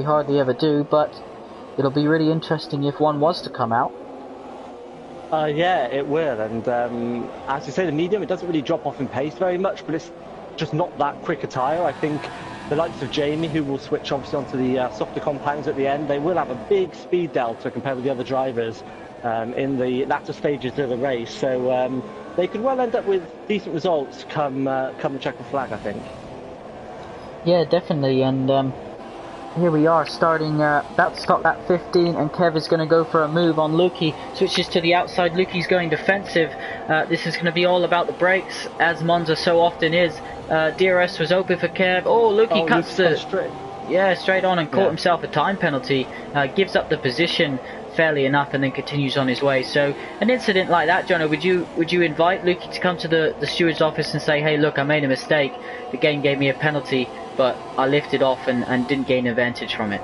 hardly ever do, but it'll be really interesting if one was to come out. Yeah, it will, and as you say, the medium, it doesn't really drop off in pace very much, but it's just not that quick a tyre. I think the likes of Jamie, who will switch obviously onto the softer compounds at the end, they will have a big speed delta compared with the other drivers in the latter stages of the race, so they could well end up with decent results come the checkered flag, I think. Yeah, definitely, and here we are starting, about to start at 15, and Kev is going to go for a move on Lukey, switches to the outside. Lukey's going defensive. This is going to be all about the brakes, as Monza so often is. DRS was open for Kev. Oh, Lukey cuts straight on and caught himself a time penalty. Gives up the position fairly enough and then continues on his way. So an incident like that, Jono, would you invite Lukey to come to the steward's office and say, hey, look, I made a mistake. The game gave me a penalty, but I lifted off and didn't gain advantage from it?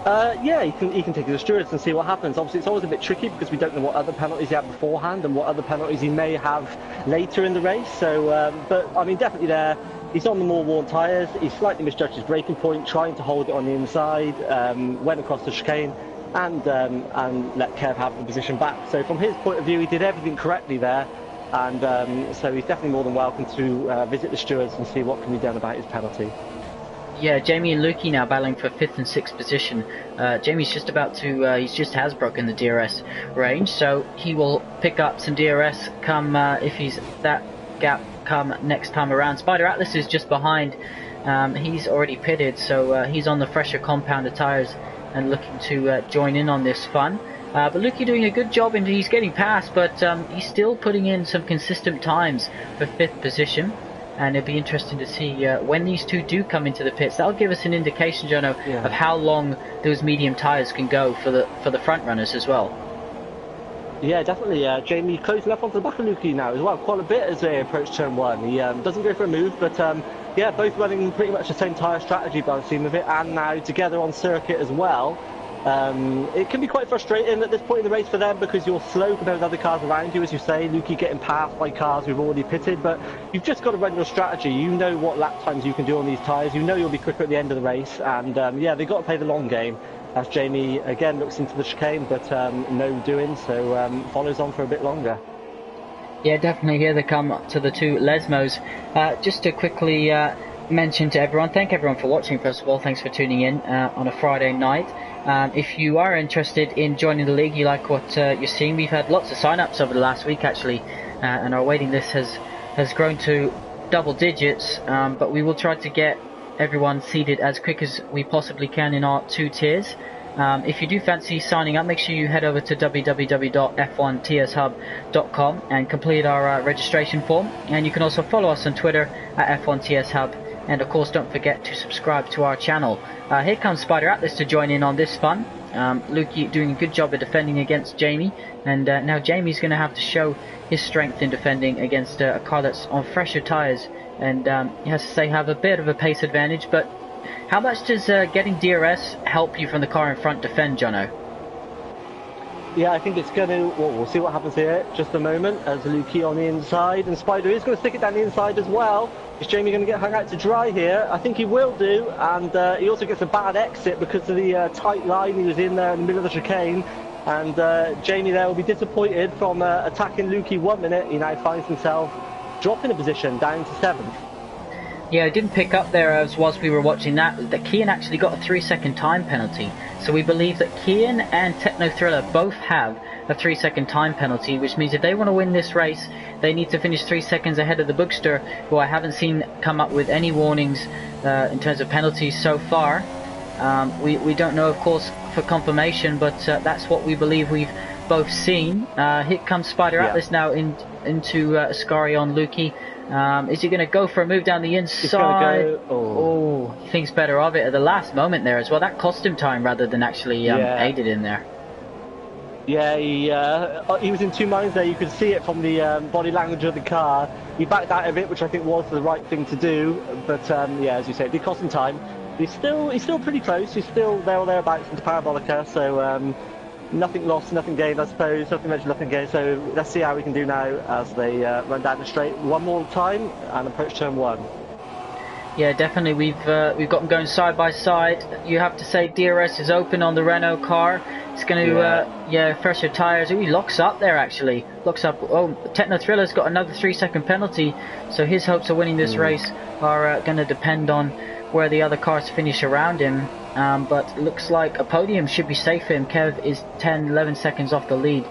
Yeah, you can take it to the stewards and see what happens. Obviously, it's always a bit tricky because we don't know what other penalties he had beforehand and what other penalties he may have later in the race. So, but I mean, definitely there. He's on the more worn tyres. He slightly misjudged his braking point, trying to hold it on the inside. Went across the chicane and let Kev have the position back. So from his point of view, he did everything correctly there. And so he's definitely more than welcome to visit the stewards and see what can be done about his penalty. Yeah, Jamie and Lukey now battling for 5th and 6th position. Jamie's just about to, he just has broken the DRS range, so he will pick up some DRS come, if he's that gap come next time around. Spider Atlas is just behind. He's already pitted, so he's on the fresher compounder tyres and looking to join in on this fun. But Lukey doing a good job, and he's getting past, but he's still putting in some consistent times for 5th position. and it'll be interesting to see when these two do come into the pits. That'll give us an indication, Jono, of how long those medium tyres can go for the front runners as well. Yeah, definitely. Jamie closing up onto the back of Lukey now as well, quite a bit as they approach turn 1. He doesn't go for a move, but yeah, both running pretty much the same tyre strategy by the seam of it, and now together on circuit as well. It can be quite frustrating at this point in the race for them because you're slow compared to other cars around you, as you say. Lukey getting passed by cars who've already pitted, but you've just got to run your strategy. You know what lap times you can do on these tyres. You know you'll be quicker at the end of the race, and yeah, they've got to play the long game. As Jamie again looks into the chicane, but no doing, so follows on for a bit longer. Yeah, definitely. Here they come to the two Lesmos. Just to quickly mention to everyone, thank everyone for watching. First of all, thanks for tuning in on a Friday night. If you are interested in joining the league, you like what you're seeing, we've had lots of sign-ups over the last week actually, and our waiting list has grown to double digits, but we will try to get everyone seated as quick as we possibly can in our 2 tiers. If you do fancy signing up, make sure you head over to www.f1tshub.com and complete our registration form, and you can also follow us on Twitter at F1tshub, and of course don't forget to subscribe to our channel. Here comes Spider Atlas to join in on this fun. Lukey doing a good job of defending against Jamie, and now Jamie's going to have to show his strength in defending against a car that's on fresher tyres, and he has to say have a bit of a pace advantage. But how much does getting DRS help you from the car in front defend, Jono? Yeah, I think it's going to, well, we'll see what happens here just a moment as Lukey on the inside, and Spider is going to stick it down the inside as well. Is Jamie going to get hung out to dry here? I think he will do, and he also gets a bad exit because of the tight line he was in there in the middle of the chicane, and Jamie there will be disappointed from attacking Lukey 1 minute. He now finds himself dropping a position down to 7th. Yeah, I didn't pick up there as whilst we were watching that Kian actually got a 3-second time penalty. So we believe that Kian and Techno Thriller both have a 3-second time penalty, which means if they want to win this race, they need to finish 3 seconds ahead of the Bookster, who I haven't seen come up with any warnings in terms of penalties so far. We don't know, of course, for confirmation, but that's what we believe we've both seen. Here comes Spider Atlas now into Ascari on Lukey. Is he going to go for a move down the inside? He thinks better of it at the last moment there as well. That cost him time rather than actually aided in there. Yeah, he was in 2 minds there. You could see it from the body language of the car. He backed out of it, which I think was the right thing to do. But yeah, as you say, it did cost him time. He's still pretty close. He's still there or thereabouts into Parabolica. So nothing lost, nothing gained, I suppose. Nothing mentioned, nothing gained. So let's see how we can do now as they run down the straight one more time and approach turn 1. Yeah, definitely. We've got them going side by side. You have to say DRS is open on the Renault car. It's going to fresher tyres. He locks up there actually. Locks up. Oh, Techno Thriller's got another 3-second penalty. So his hopes of winning this race are going to depend on where the other cars finish around him. But looks like a podium should be safe for him. Kev is 10-11 seconds off the lead.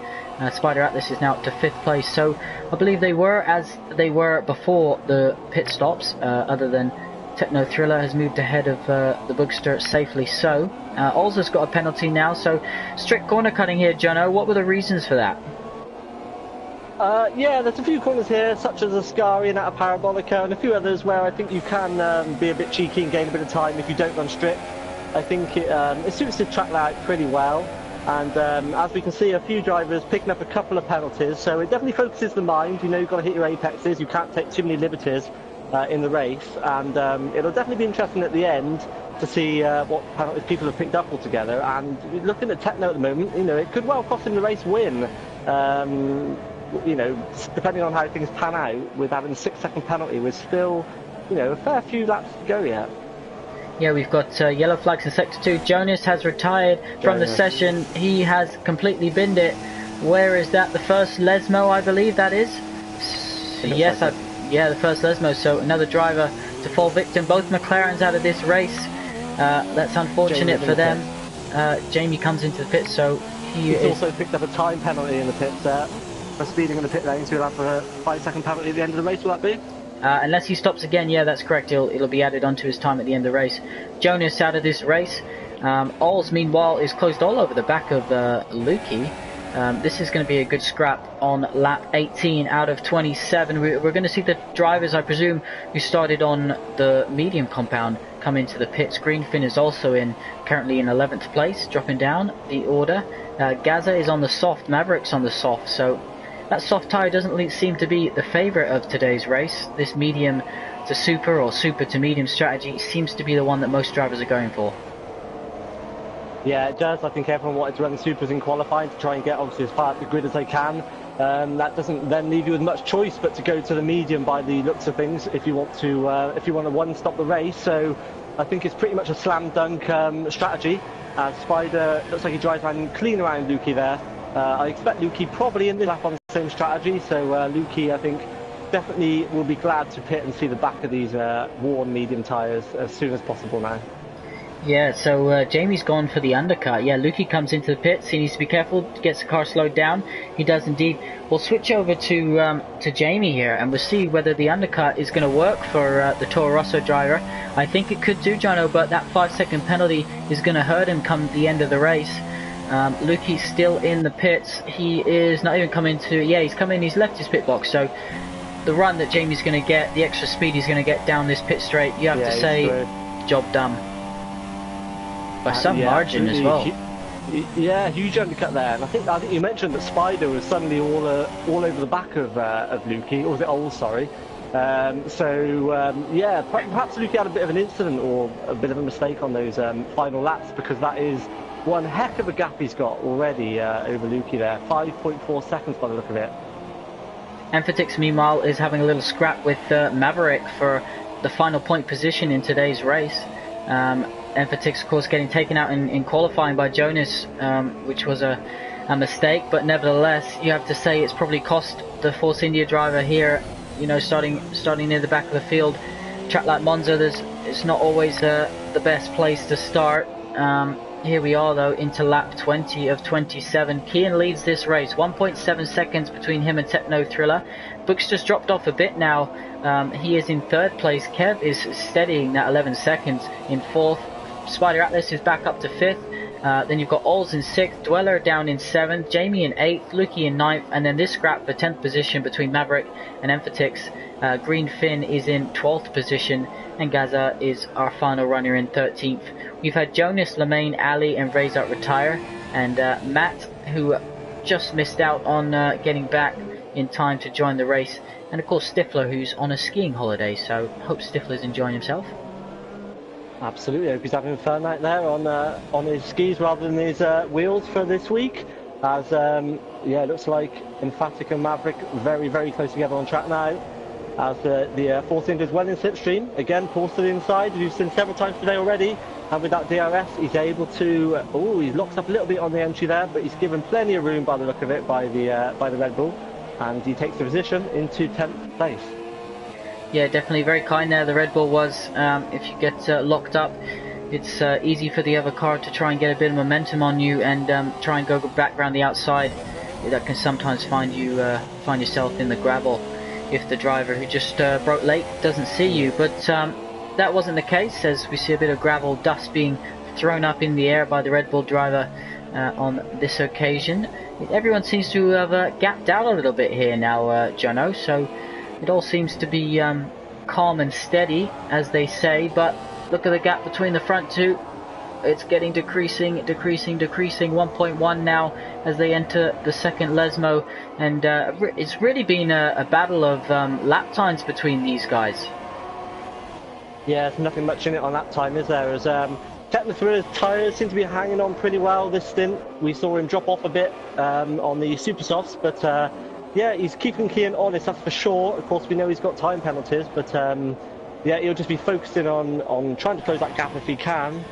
Spider Atlas is now up to 5th place. So I believe they were as they were before the pit stops, other than Techno Thriller has moved ahead of the Bookster safely. So Olza's got a penalty now. So strict corner cutting here, Jono. What were the reasons for that? Yeah, there's a few corners here, such as Ascari and out of Parabolica, and a few others where I think you can be a bit cheeky and gain a bit of time if you don't run strict. I think it suits the track layout pretty well, and as we can see, a few drivers picking up a couple of penalties, so it definitely focuses the mind. You know you've got to hit your apexes, you can't take too many liberties in the race, and it'll definitely be interesting at the end to see what penalties people have picked up altogether. And looking at Techno at the moment, you know, it could well cost him the race win. You know, depending on how things pan out, with having a 6-second penalty, we're still, you know, a fair few laps to go yet. Yeah, we've got yellow flags in Sector 2. Jonas has retired from the session. He has completely binned it. Where is that? The first Lesmo, I believe that is? Yes, yeah, the first Lesmo. So another driver to fall victim. Both McLarens out of this race. That's unfortunate for them. Jamie comes into the pit, so he's also picked up a time penalty in the pits there for speeding in the pit lane, so he'll have a 5-second penalty at the end of the race. Will that be? Unless he stops again, yeah, that's correct. It'll be added onto his time at the end of the race. Jonas out of this race. Ols, meanwhile, is closed all over the back of Lukey. This is going to be a good scrap on lap 18 out of 27. We're going to see the drivers, I presume, who started on the medium compound come into the pits. Greenfin is also currently in 11th place, dropping down the order. Gaza is on the soft, Maverick's on the soft, so that soft tyre doesn't seem to be the favourite of today's race. This medium to super or super to medium strategy seems to be the one that most drivers are going for. Yeah, it does. I think everyone wanted to run the supers in qualifying to try and get obviously as far up the grid as they can. That doesn't then leave you with much choice but to go to the medium by the looks of things if you want to one-stop the race. So I think it's pretty much a slam dunk strategy. Spider looks like he drives around clean around Lukey there. I expect Lukey probably in the lap on the same strategy. So Lukey, I think, definitely will be glad to pit and see the back of these worn medium tyres as soon as possible now. Yeah, so Jamie's gone for the undercut. Yeah, Lukey comes into the pits. He needs to be careful, gets the car slowed down. He does indeed. We'll switch over to Jamie here, and we'll see whether the undercut is going to work for the Toro Rosso driver. I think it could do, Jono, but that 5-second penalty is going to hurt him come the end of the race. Lukey's still in the pits. He is not even coming to... Yeah, he's come in, he's left his pit box, so the run that Jamie's going to get, the extra speed he's going to get down this pit straight, you have to say, job done. By some margin as well. Yeah, huge undercut there. And I think you mentioned that Spider was suddenly all over the back of Lukey, or was it Old? Sorry. Yeah, perhaps Lukey had a bit of an incident or a bit of a mistake on those final laps, because that is one heck of a gap he's got already over Lukey there. 5.4 seconds by the look of it. Emphatix, meanwhile, is having a little scrap with Maverick for the final point position in today's race. Emphatix, of course, getting taken out in qualifying by Jonas, which was a mistake, but nevertheless, you have to say it's probably cost the Force India driver here, you know, starting near the back of the field. Track like Monza, it's not always the best place to start. Here we are, though, into lap 20 of 27. Kian leads this race, 1.7 seconds between him and Techno Thriller. Book's just dropped off a bit now. He is in 3rd place. Kev is steadying that 11 seconds in 4th. Spider Atlas is back up to 5th. Then you've got Ols in 6th, Dweller down in 7th, Jamie in 8th, Lukey in 9th, and then this scrap for 10th position between Maverick and Emphatix. Greenfin is in 12th position, and Gaza is our final runner in 13th. We've had Jonas, Lemaine, Ali, and Razak retire, and Matt, who just missed out on getting back in time to join the race, and of course Stifler, who's on a skiing holiday, so hope Stifler's enjoying himself. Absolutely, I hope he's having fun out there on his skis rather than his wheels for this week. As yeah, it looks like Emphatic and Maverick very, very close together on track now. As the Force India's well in slipstream, again Paul's to the inside, as you've seen several times today already. And with that DRS, he's able to. He locks up a little bit on the entry there, but he's given plenty of room by the look of it by the Red Bull, and he takes the position into 10th place. Yeah, definitely very kind there. The Red Bull was. If you get locked up, it's easy for the other car to try and get a bit of momentum on you and try and go back around the outside. That can sometimes find yourself in the gravel if the driver who just broke late doesn't see you. But that wasn't the case, as we see a bit of gravel dust being thrown up in the air by the Red Bull driver on this occasion. Everyone seems to have gapped out a little bit here now, Jono, so it all seems to be calm and steady, as they say, but look at the gap between the front two. It's getting decreasing. 1.1 now as they enter the second Lesmo, and it's really been a battle of lap times between these guys. Yeah, there's nothing much in it on lap time, is there? As Techno Thriller's tyres seem to be hanging on pretty well this stint. We saw him drop off a bit on the super softs, but yeah, he's keeping Kian honest, that's for sure. Of course, we know he's got time penalties, but yeah, he'll just be focusing on trying to close that gap if he can.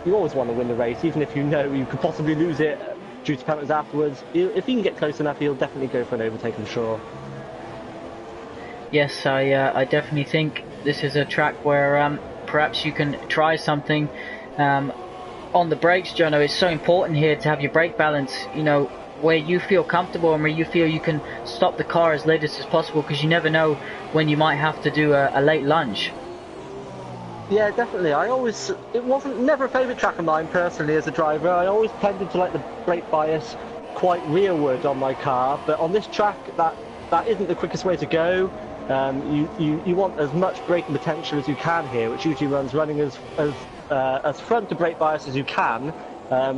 You always want to win the race, even if you know you could possibly lose it due to penalties afterwards. If he can get close enough, he'll definitely go for an overtake, I'm sure. Yes, I definitely think this is a track where perhaps you can try something on the brakes, Jono. It's so important here to have your brake balance, you know, where you feel comfortable and where you feel you can stop the car as latest as possible, because you never know when you might have to do a late lunge. Yeah, definitely. It wasn't never a favourite track of mine personally as a driver. I always tended to like the brake bias quite rearward on my car, but on this track that isn't the quickest way to go. You want as much braking potential as you can here, which usually runs running as front to brake bias as you can,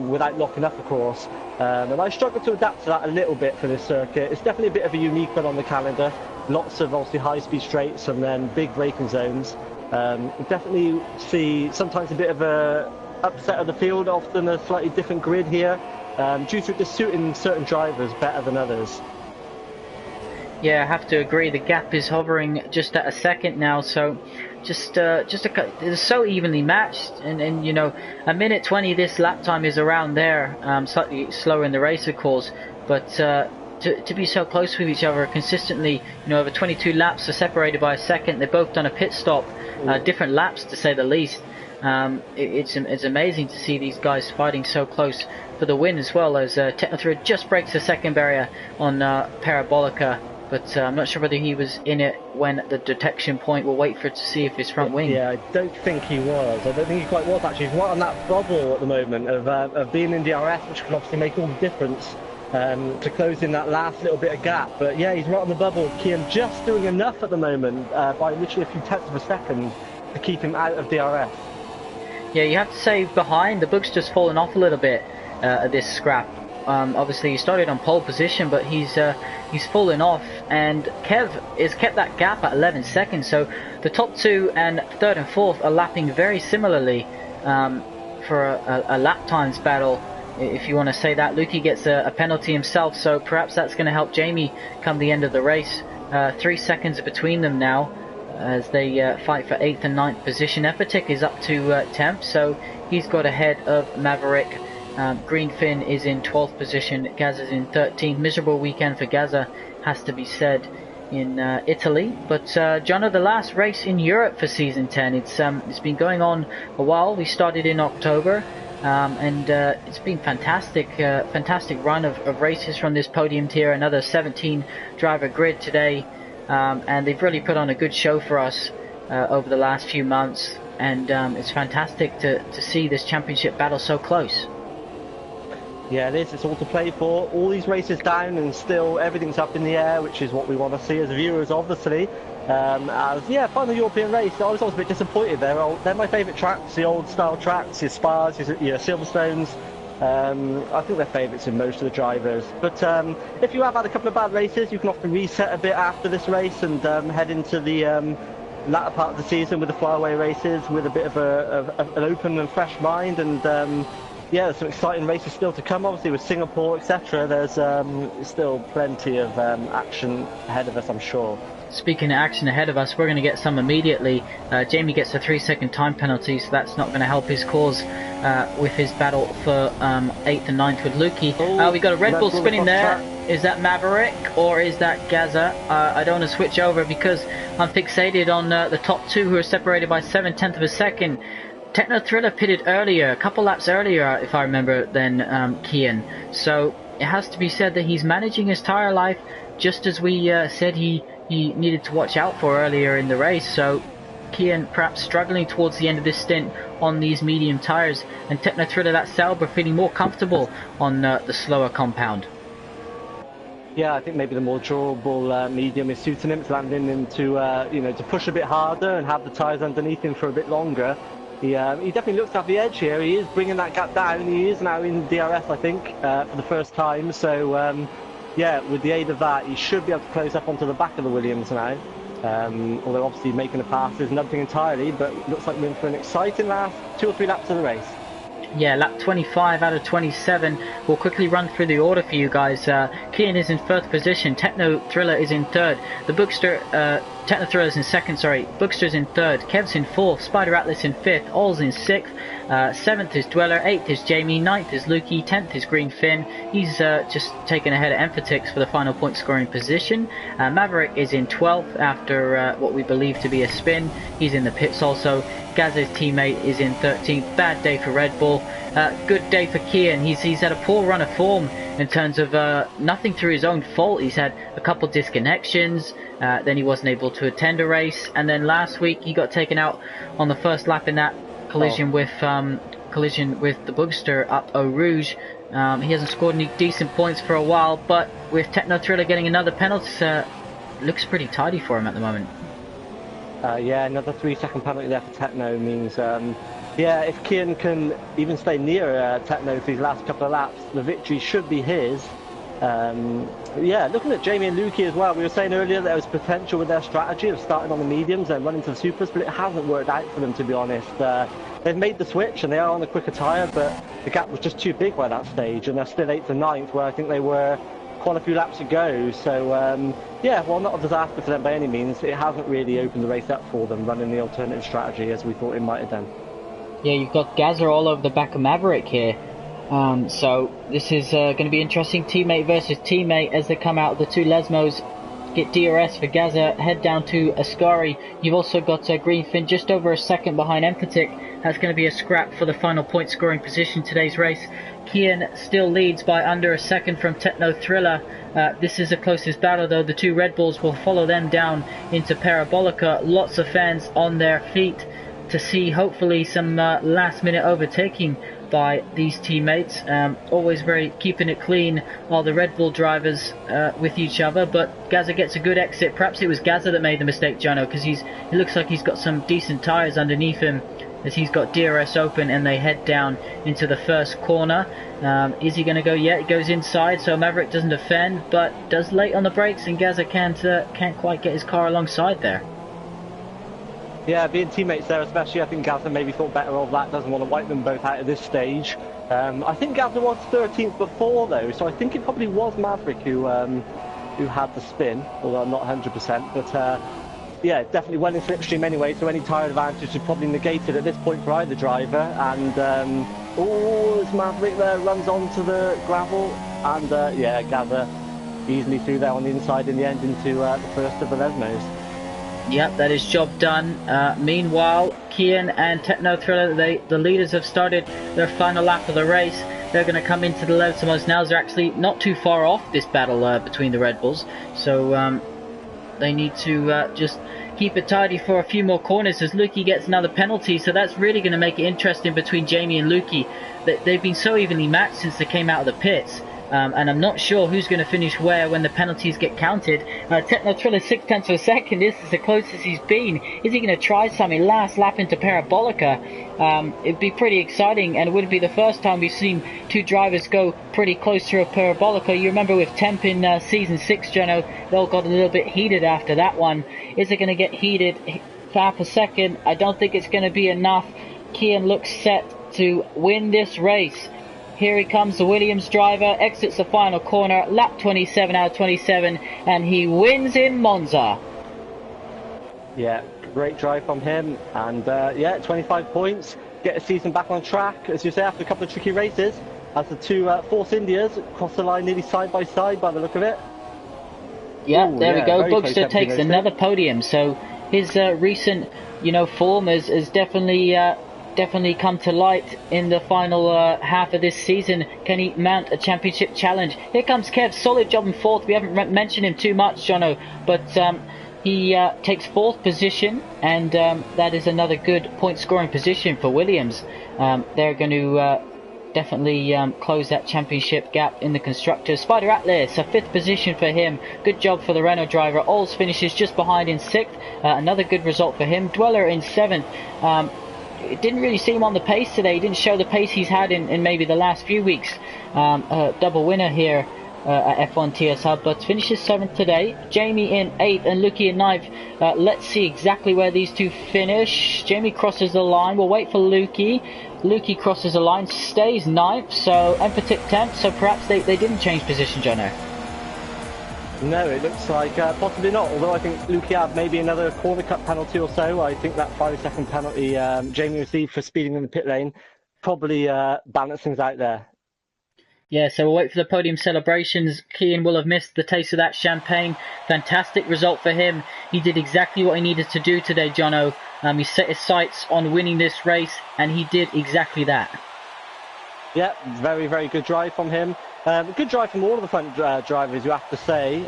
without locking up, of course. And I struggle to adapt to that a little bit for this circuit. It's definitely a bit of a unique one on the calendar. Lots of obviously high-speed straights and then big braking zones. Definitely see sometimes a bit of a upset of the field, often a slightly different grid here, due to it just suiting certain drivers better than others. Yeah, I have to agree. The gap is hovering just at a second now, so it's so evenly matched, and you know, a minute 20 this lap time is around there, slightly slower in the race, of course, but to be so close with each other consistently, you know, over 22 laps are separated by a second. They've both done a pit stop, different laps to say the least. It's amazing to see these guys fighting so close for the win, as well as Technothread just breaks the second barrier on Parabolica. But I'm not sure whether he was in it when the detection point. We'll wait for it to see if his front wing. Yeah, I don't think he was. I don't think he quite was, actually. He's right on that bubble at the moment of being in DRS, which can obviously make all the difference to close in that last little bit of gap. But yeah, he's right on the bubble. Kian just doing enough at the moment by literally a few tenths of a second to keep him out of DRS. Yeah, you have to say behind, the book's just fallen off a little bit at this scrap. Obviously he started on pole position, but he's fallen off, and Kev has kept that gap at 11 seconds, so the top two and third and fourth are lapping very similarly for a lap times battle, if you want to say that. Lukey gets a penalty himself, so perhaps that's going to help Jamie come the end of the race. 3 seconds between them now as they fight for 8th and 9th position. Epitic is up to 10th, so he's got ahead of Maverick. Greenfin is in 12th position, Gaza's in 13th. Miserable weekend for Gaza, has to be said, in Italy. But Jono, the last race in Europe for season 10. It's been going on a while. We started in October, and it's been fantastic run of races from this podium tier. Another 17 driver grid today, and they've really put on a good show for us over the last few months. And it's fantastic to see this championship battle so close. Yeah, it is. It's all to play for. All these races down, and still everything's up in the air, which is what we want to see as viewers, obviously. Final European race. I was always a bit disappointed. They're my favourite tracks, the old style tracks, your Spas, your Silverstones. I think they're favourites in most of the drivers. But if you have had a couple of bad races, you can often reset a bit after this race and head into the latter part of the season with the flyaway races with a bit of an open and fresh mind. And yeah, there's some exciting races still to come, obviously, with Singapore, etc. There's still plenty of action ahead of us, I'm sure. Speaking of action ahead of us, we're going to get some immediately. Jamie gets a 3-second time penalty, so that's not going to help his cause with his battle for 8th and 9th with Lukey. We got a Red Bull spinning there. Is that Maverick or is that Gaza? I don't want to switch over because I'm fixated on the top two, who are separated by 7/10 of a second. Techno Thriller pitted earlier, a couple laps earlier, if I remember, than Kian. So it has to be said that he's managing his tyre life just as we said he needed to watch out for earlier in the race. So Kian perhaps struggling towards the end of this stint on these medium tyres, and Techno Thriller, that Sauber, feeling more comfortable on the slower compound. Yeah, I think maybe the more durable medium is suiting him. It's landing him to push a bit harder and have the tyres underneath him for a bit longer. He definitely looks to have the edge here. He is bringing that gap down. He is now in DRS, I think, for the first time. So, yeah, with the aid of that, he should be able to close up onto the back of the Williams now. Although obviously making the pass is nothing entirely, but looks like we're in for an exciting last 2 or 3 laps of the race. Yeah, lap 25 out of 27. We'll quickly run through the order for you guys. Kian is in 4th position. Techno Thriller is in 3rd. The Bookster, Techno Thriller is in 2nd, sorry. Bookster's in 3rd. Kev's in 4th. Spider Atlas in 5th. All's in 6th. 7th is Dweller. 8th is Jamie. 9th is Lukey. 10th is Greenfin. He's just taken ahead of Emphatix for the final point scoring position. Maverick is in 12th after what we believe to be a spin. He's in the pits also. Gaz's teammate is in 13th. Bad day for Red Bull. Good day for Kian. He's had a poor run of form in terms of nothing through his own fault. He's had a couple disconnections, then he wasn't able to attend a race, and then last week he got taken out on the first lap in that collision with the Bookster up Eau Rouge. He hasn't scored any decent points for a while, but with Techno Thriller getting another penalty, looks pretty tidy for him at the moment. Yeah, another 3-second penalty there for Techno means, yeah, if Kian can even stay near Techno for these last couple of laps, the victory should be his. Yeah, looking at Jamie and Lukey as well, we were saying earlier that there was potential with their strategy of starting on the mediums and running to the supers, but it hasn't worked out for them, to be honest. They've made the switch and they are on a quicker tyre, but the gap was just too big by that stage, and they're still 8th and 9th, where I think they were quite a few laps ago. So, yeah, well, not a disaster for them by any means. It hasn't really opened the race up for them, running the alternative strategy as we thought it might have done. Yeah, you've got Gaza all over the back of Maverick here. So this is going to be interesting, teammate versus teammate as they come out. The two Lesmos get DRS for Gaza, head down to Ascari. You've also got Greenfin just over a second behind Empatic. That's going to be a scrap for the final point scoring position today's race. Kian still leads by under a second from Techno Thriller. This is the closest battle though. The two Red Bulls will follow them down into Parabolica. Lots of fans on their feet to see hopefully some last minute overtaking by these teammates. Always very keeping it clean, all the Red Bull drivers with each other, but Gaza gets a good exit. Perhaps it was Gaza that made the mistake, Jono, because it looks like he's got some decent tyres underneath him as he's got DRS open and they head down into the first corner. Is he going to go? Yeah, it goes inside, so Maverick doesn't defend, but does late on the brakes, and Gaza can't quite get his car alongside there. Yeah, being teammates there especially, I think Gaza maybe thought better of that, doesn't want to wipe them both out at this stage. I think Gaza was 13th before though, so I think it probably was Maverick who had the spin, although I'm not 100%, but yeah, definitely well in slipstream anyway, so any tyre advantage is probably negated at this point for either driver, and as Maverick there runs onto the gravel, and yeah, Gaza easily through there on the inside in the end into the first of the Lesmos. Yep, that is job done. Meanwhile, Kian and Techno Thriller, the leaders have started their final lap of the race. They're going to come into the Lesmos now. They're actually not too far off this battle between the Red Bulls. So they need to just keep it tidy for a few more corners as Lukey gets another penalty. So that's really going to make it interesting between Jamie and Lukey. They've been so evenly matched since they came out of the pits. And I'm not sure who's going to finish where when the penalties get counted. Techno Thriller 6/10 of a second. This is the closest he's been. Is he going to try something last lap into Parabolica? It'd be pretty exciting, and it wouldn't be the first time we've seen two drivers go pretty close to a Parabolica. You remember with Temp in Season 6, Jono, they all got a little bit heated after that one. Is it going to get heated for half a second? I don't think it's going to be enough. Kian looks set to win this race. Here he comes, the Williams driver, exits the final corner, lap 27 out of 27, and he wins in Monza. Yeah, great drive from him, and yeah, 25 points, get a season back on track, as you say, after a couple of tricky races, as the two Force Indias cross the line nearly side by side by the look of it. Yeah, there we go, Bookster takes another podium, so his recent, form has definitely come to light in the final half of this season. Can he mount a championship challenge? Here comes Kev, solid job in fourth. We haven't mentioned him too much, Jono, but he takes fourth position, and that is another good point scoring position for Williams. They're going to definitely close that championship gap in the constructors. Spider Atlas, a fifth position for him. Good job for the Renault driver. Ols finishes just behind in sixth. Another good result for him. Dweller in seventh. It didn't really see him on the pace today. He didn't show the pace he's had in maybe the last few weeks. Double winner here at F1 TS Hub, but finishes 7th today. Jamie in 8th and Lukey in 9th. Let's see exactly where these two finish. Jamie crosses the line. We'll wait for Lukey. Lukey crosses the line, stays 9th, so Empatic 10th, so perhaps they didn't change position, Jono. No, it looks like possibly not, although I think Lukey had maybe another corner cut penalty or so. I think that 5-second penalty Jamie received for speeding in the pit lane probably balanced things out there. Yeah, so we'll wait for the podium celebrations. Kian will have missed the taste of that champagne. Fantastic result for him. He did exactly what he needed to do today, Jono. He set his sights on winning this race, and he did exactly that. Yeah, very, very good drive from him. Good drive from all of the front drivers, you have to say.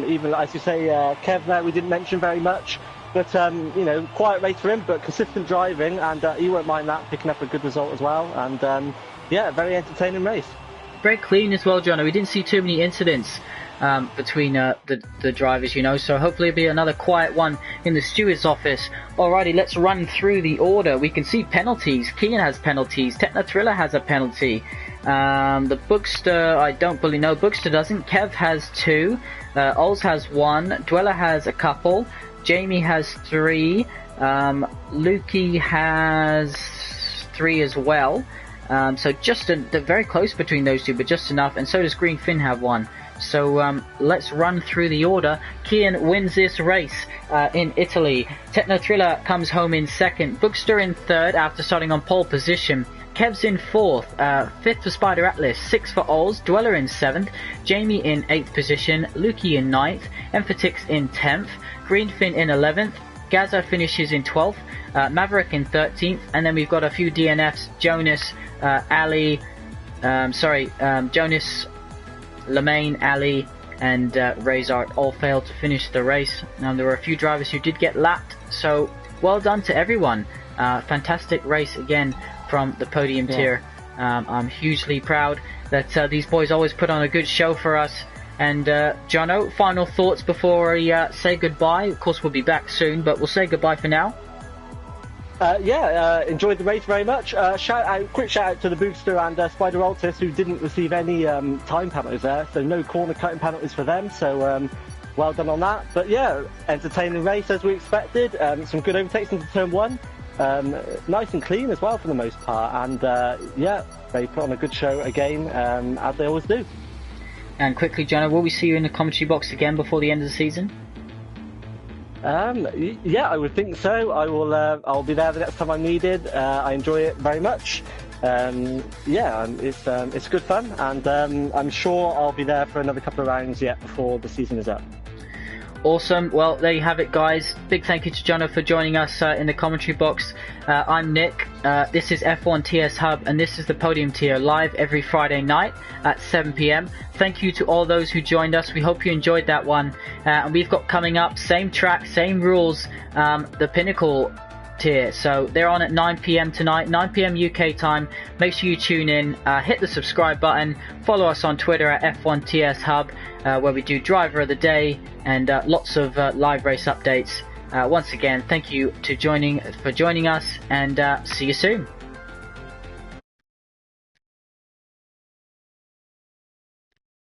Even, as you say, Kev there, we didn't mention very much. But, quiet race for him, but consistent driving, and he won't mind that, picking up a good result as well. And, yeah, very entertaining race. very clean as well, Jono. We didn't see too many incidents between the drivers, you know, so hopefully it'll be another quiet one in the steward's office. Alrighty, let's run through the order. We can see penalties. Kian has penalties. Techno Thriller has a penalty. The Bookster, I don't really know. Bookster doesn't. Kev has 2. Ols has 1. Dweller has a couple. Jamie has 3. Lukey has 3 as well. So just they're very close between those two, but just enough. And so does Green Finn have 1. So let's run through the order. Kian wins this race in Italy. Techno Thriller comes home in 2nd. Bookster in 3rd after starting on pole position. Kev's in 4th. 5th for Spider Atlas. 6th for Ols. Dweller in 7th. Jamie in 8th position. Lukey in 9th. Emphatix in 10th. Greenfin in 11th. Gaza finishes in 12th. Maverick in 13th. And then we've got a few DNFs. Jonas, Ali, Jonas, Lemaine, Ali, and Razart all failed to finish the race. Now there were a few drivers who did get lapped, so well done to everyone. Fantastic race again from the podium tier. I'm hugely proud that these boys always put on a good show for us. And Jono, final thoughts before we say goodbye. Of course we'll be back soon, but we'll say goodbye for now. Enjoyed the race very much. Quick shout out to the Bookster and Spider Altis, who didn't receive any time penalties there, so no corner cutting penalties for them, so well done on that. But yeah, entertaining race as we expected. Some good overtakes into turn 1. Nice and clean as well for the most part, and they put on a good show again, as they always do. And quickly, Jono, will we see you in the commentary box again before the end of the season? I would think so. I will. I'll be there the next time I'm needed. I enjoy it very much. It's good fun, and I'm sure I'll be there for another couple of rounds yet before the season is up. Awesome. Well, there you have it, guys. Big thank you to Jono for joining us in the commentary box. I'm Nick. This is F1 TS Hub, and this is the Podium tier, live every Friday night at 7 PM. Thank you to all those who joined us. We hope you enjoyed that one. And we've got coming up, same track, same rules, the Pinnacle tier. So they're on at 9 PM tonight, 9 PM UK time. Make sure you tune in, hit the subscribe button, follow us on Twitter at F1 TS Hub, where we do driver of the day and lots of live race updates. Once again, thank you for joining us, and see you soon.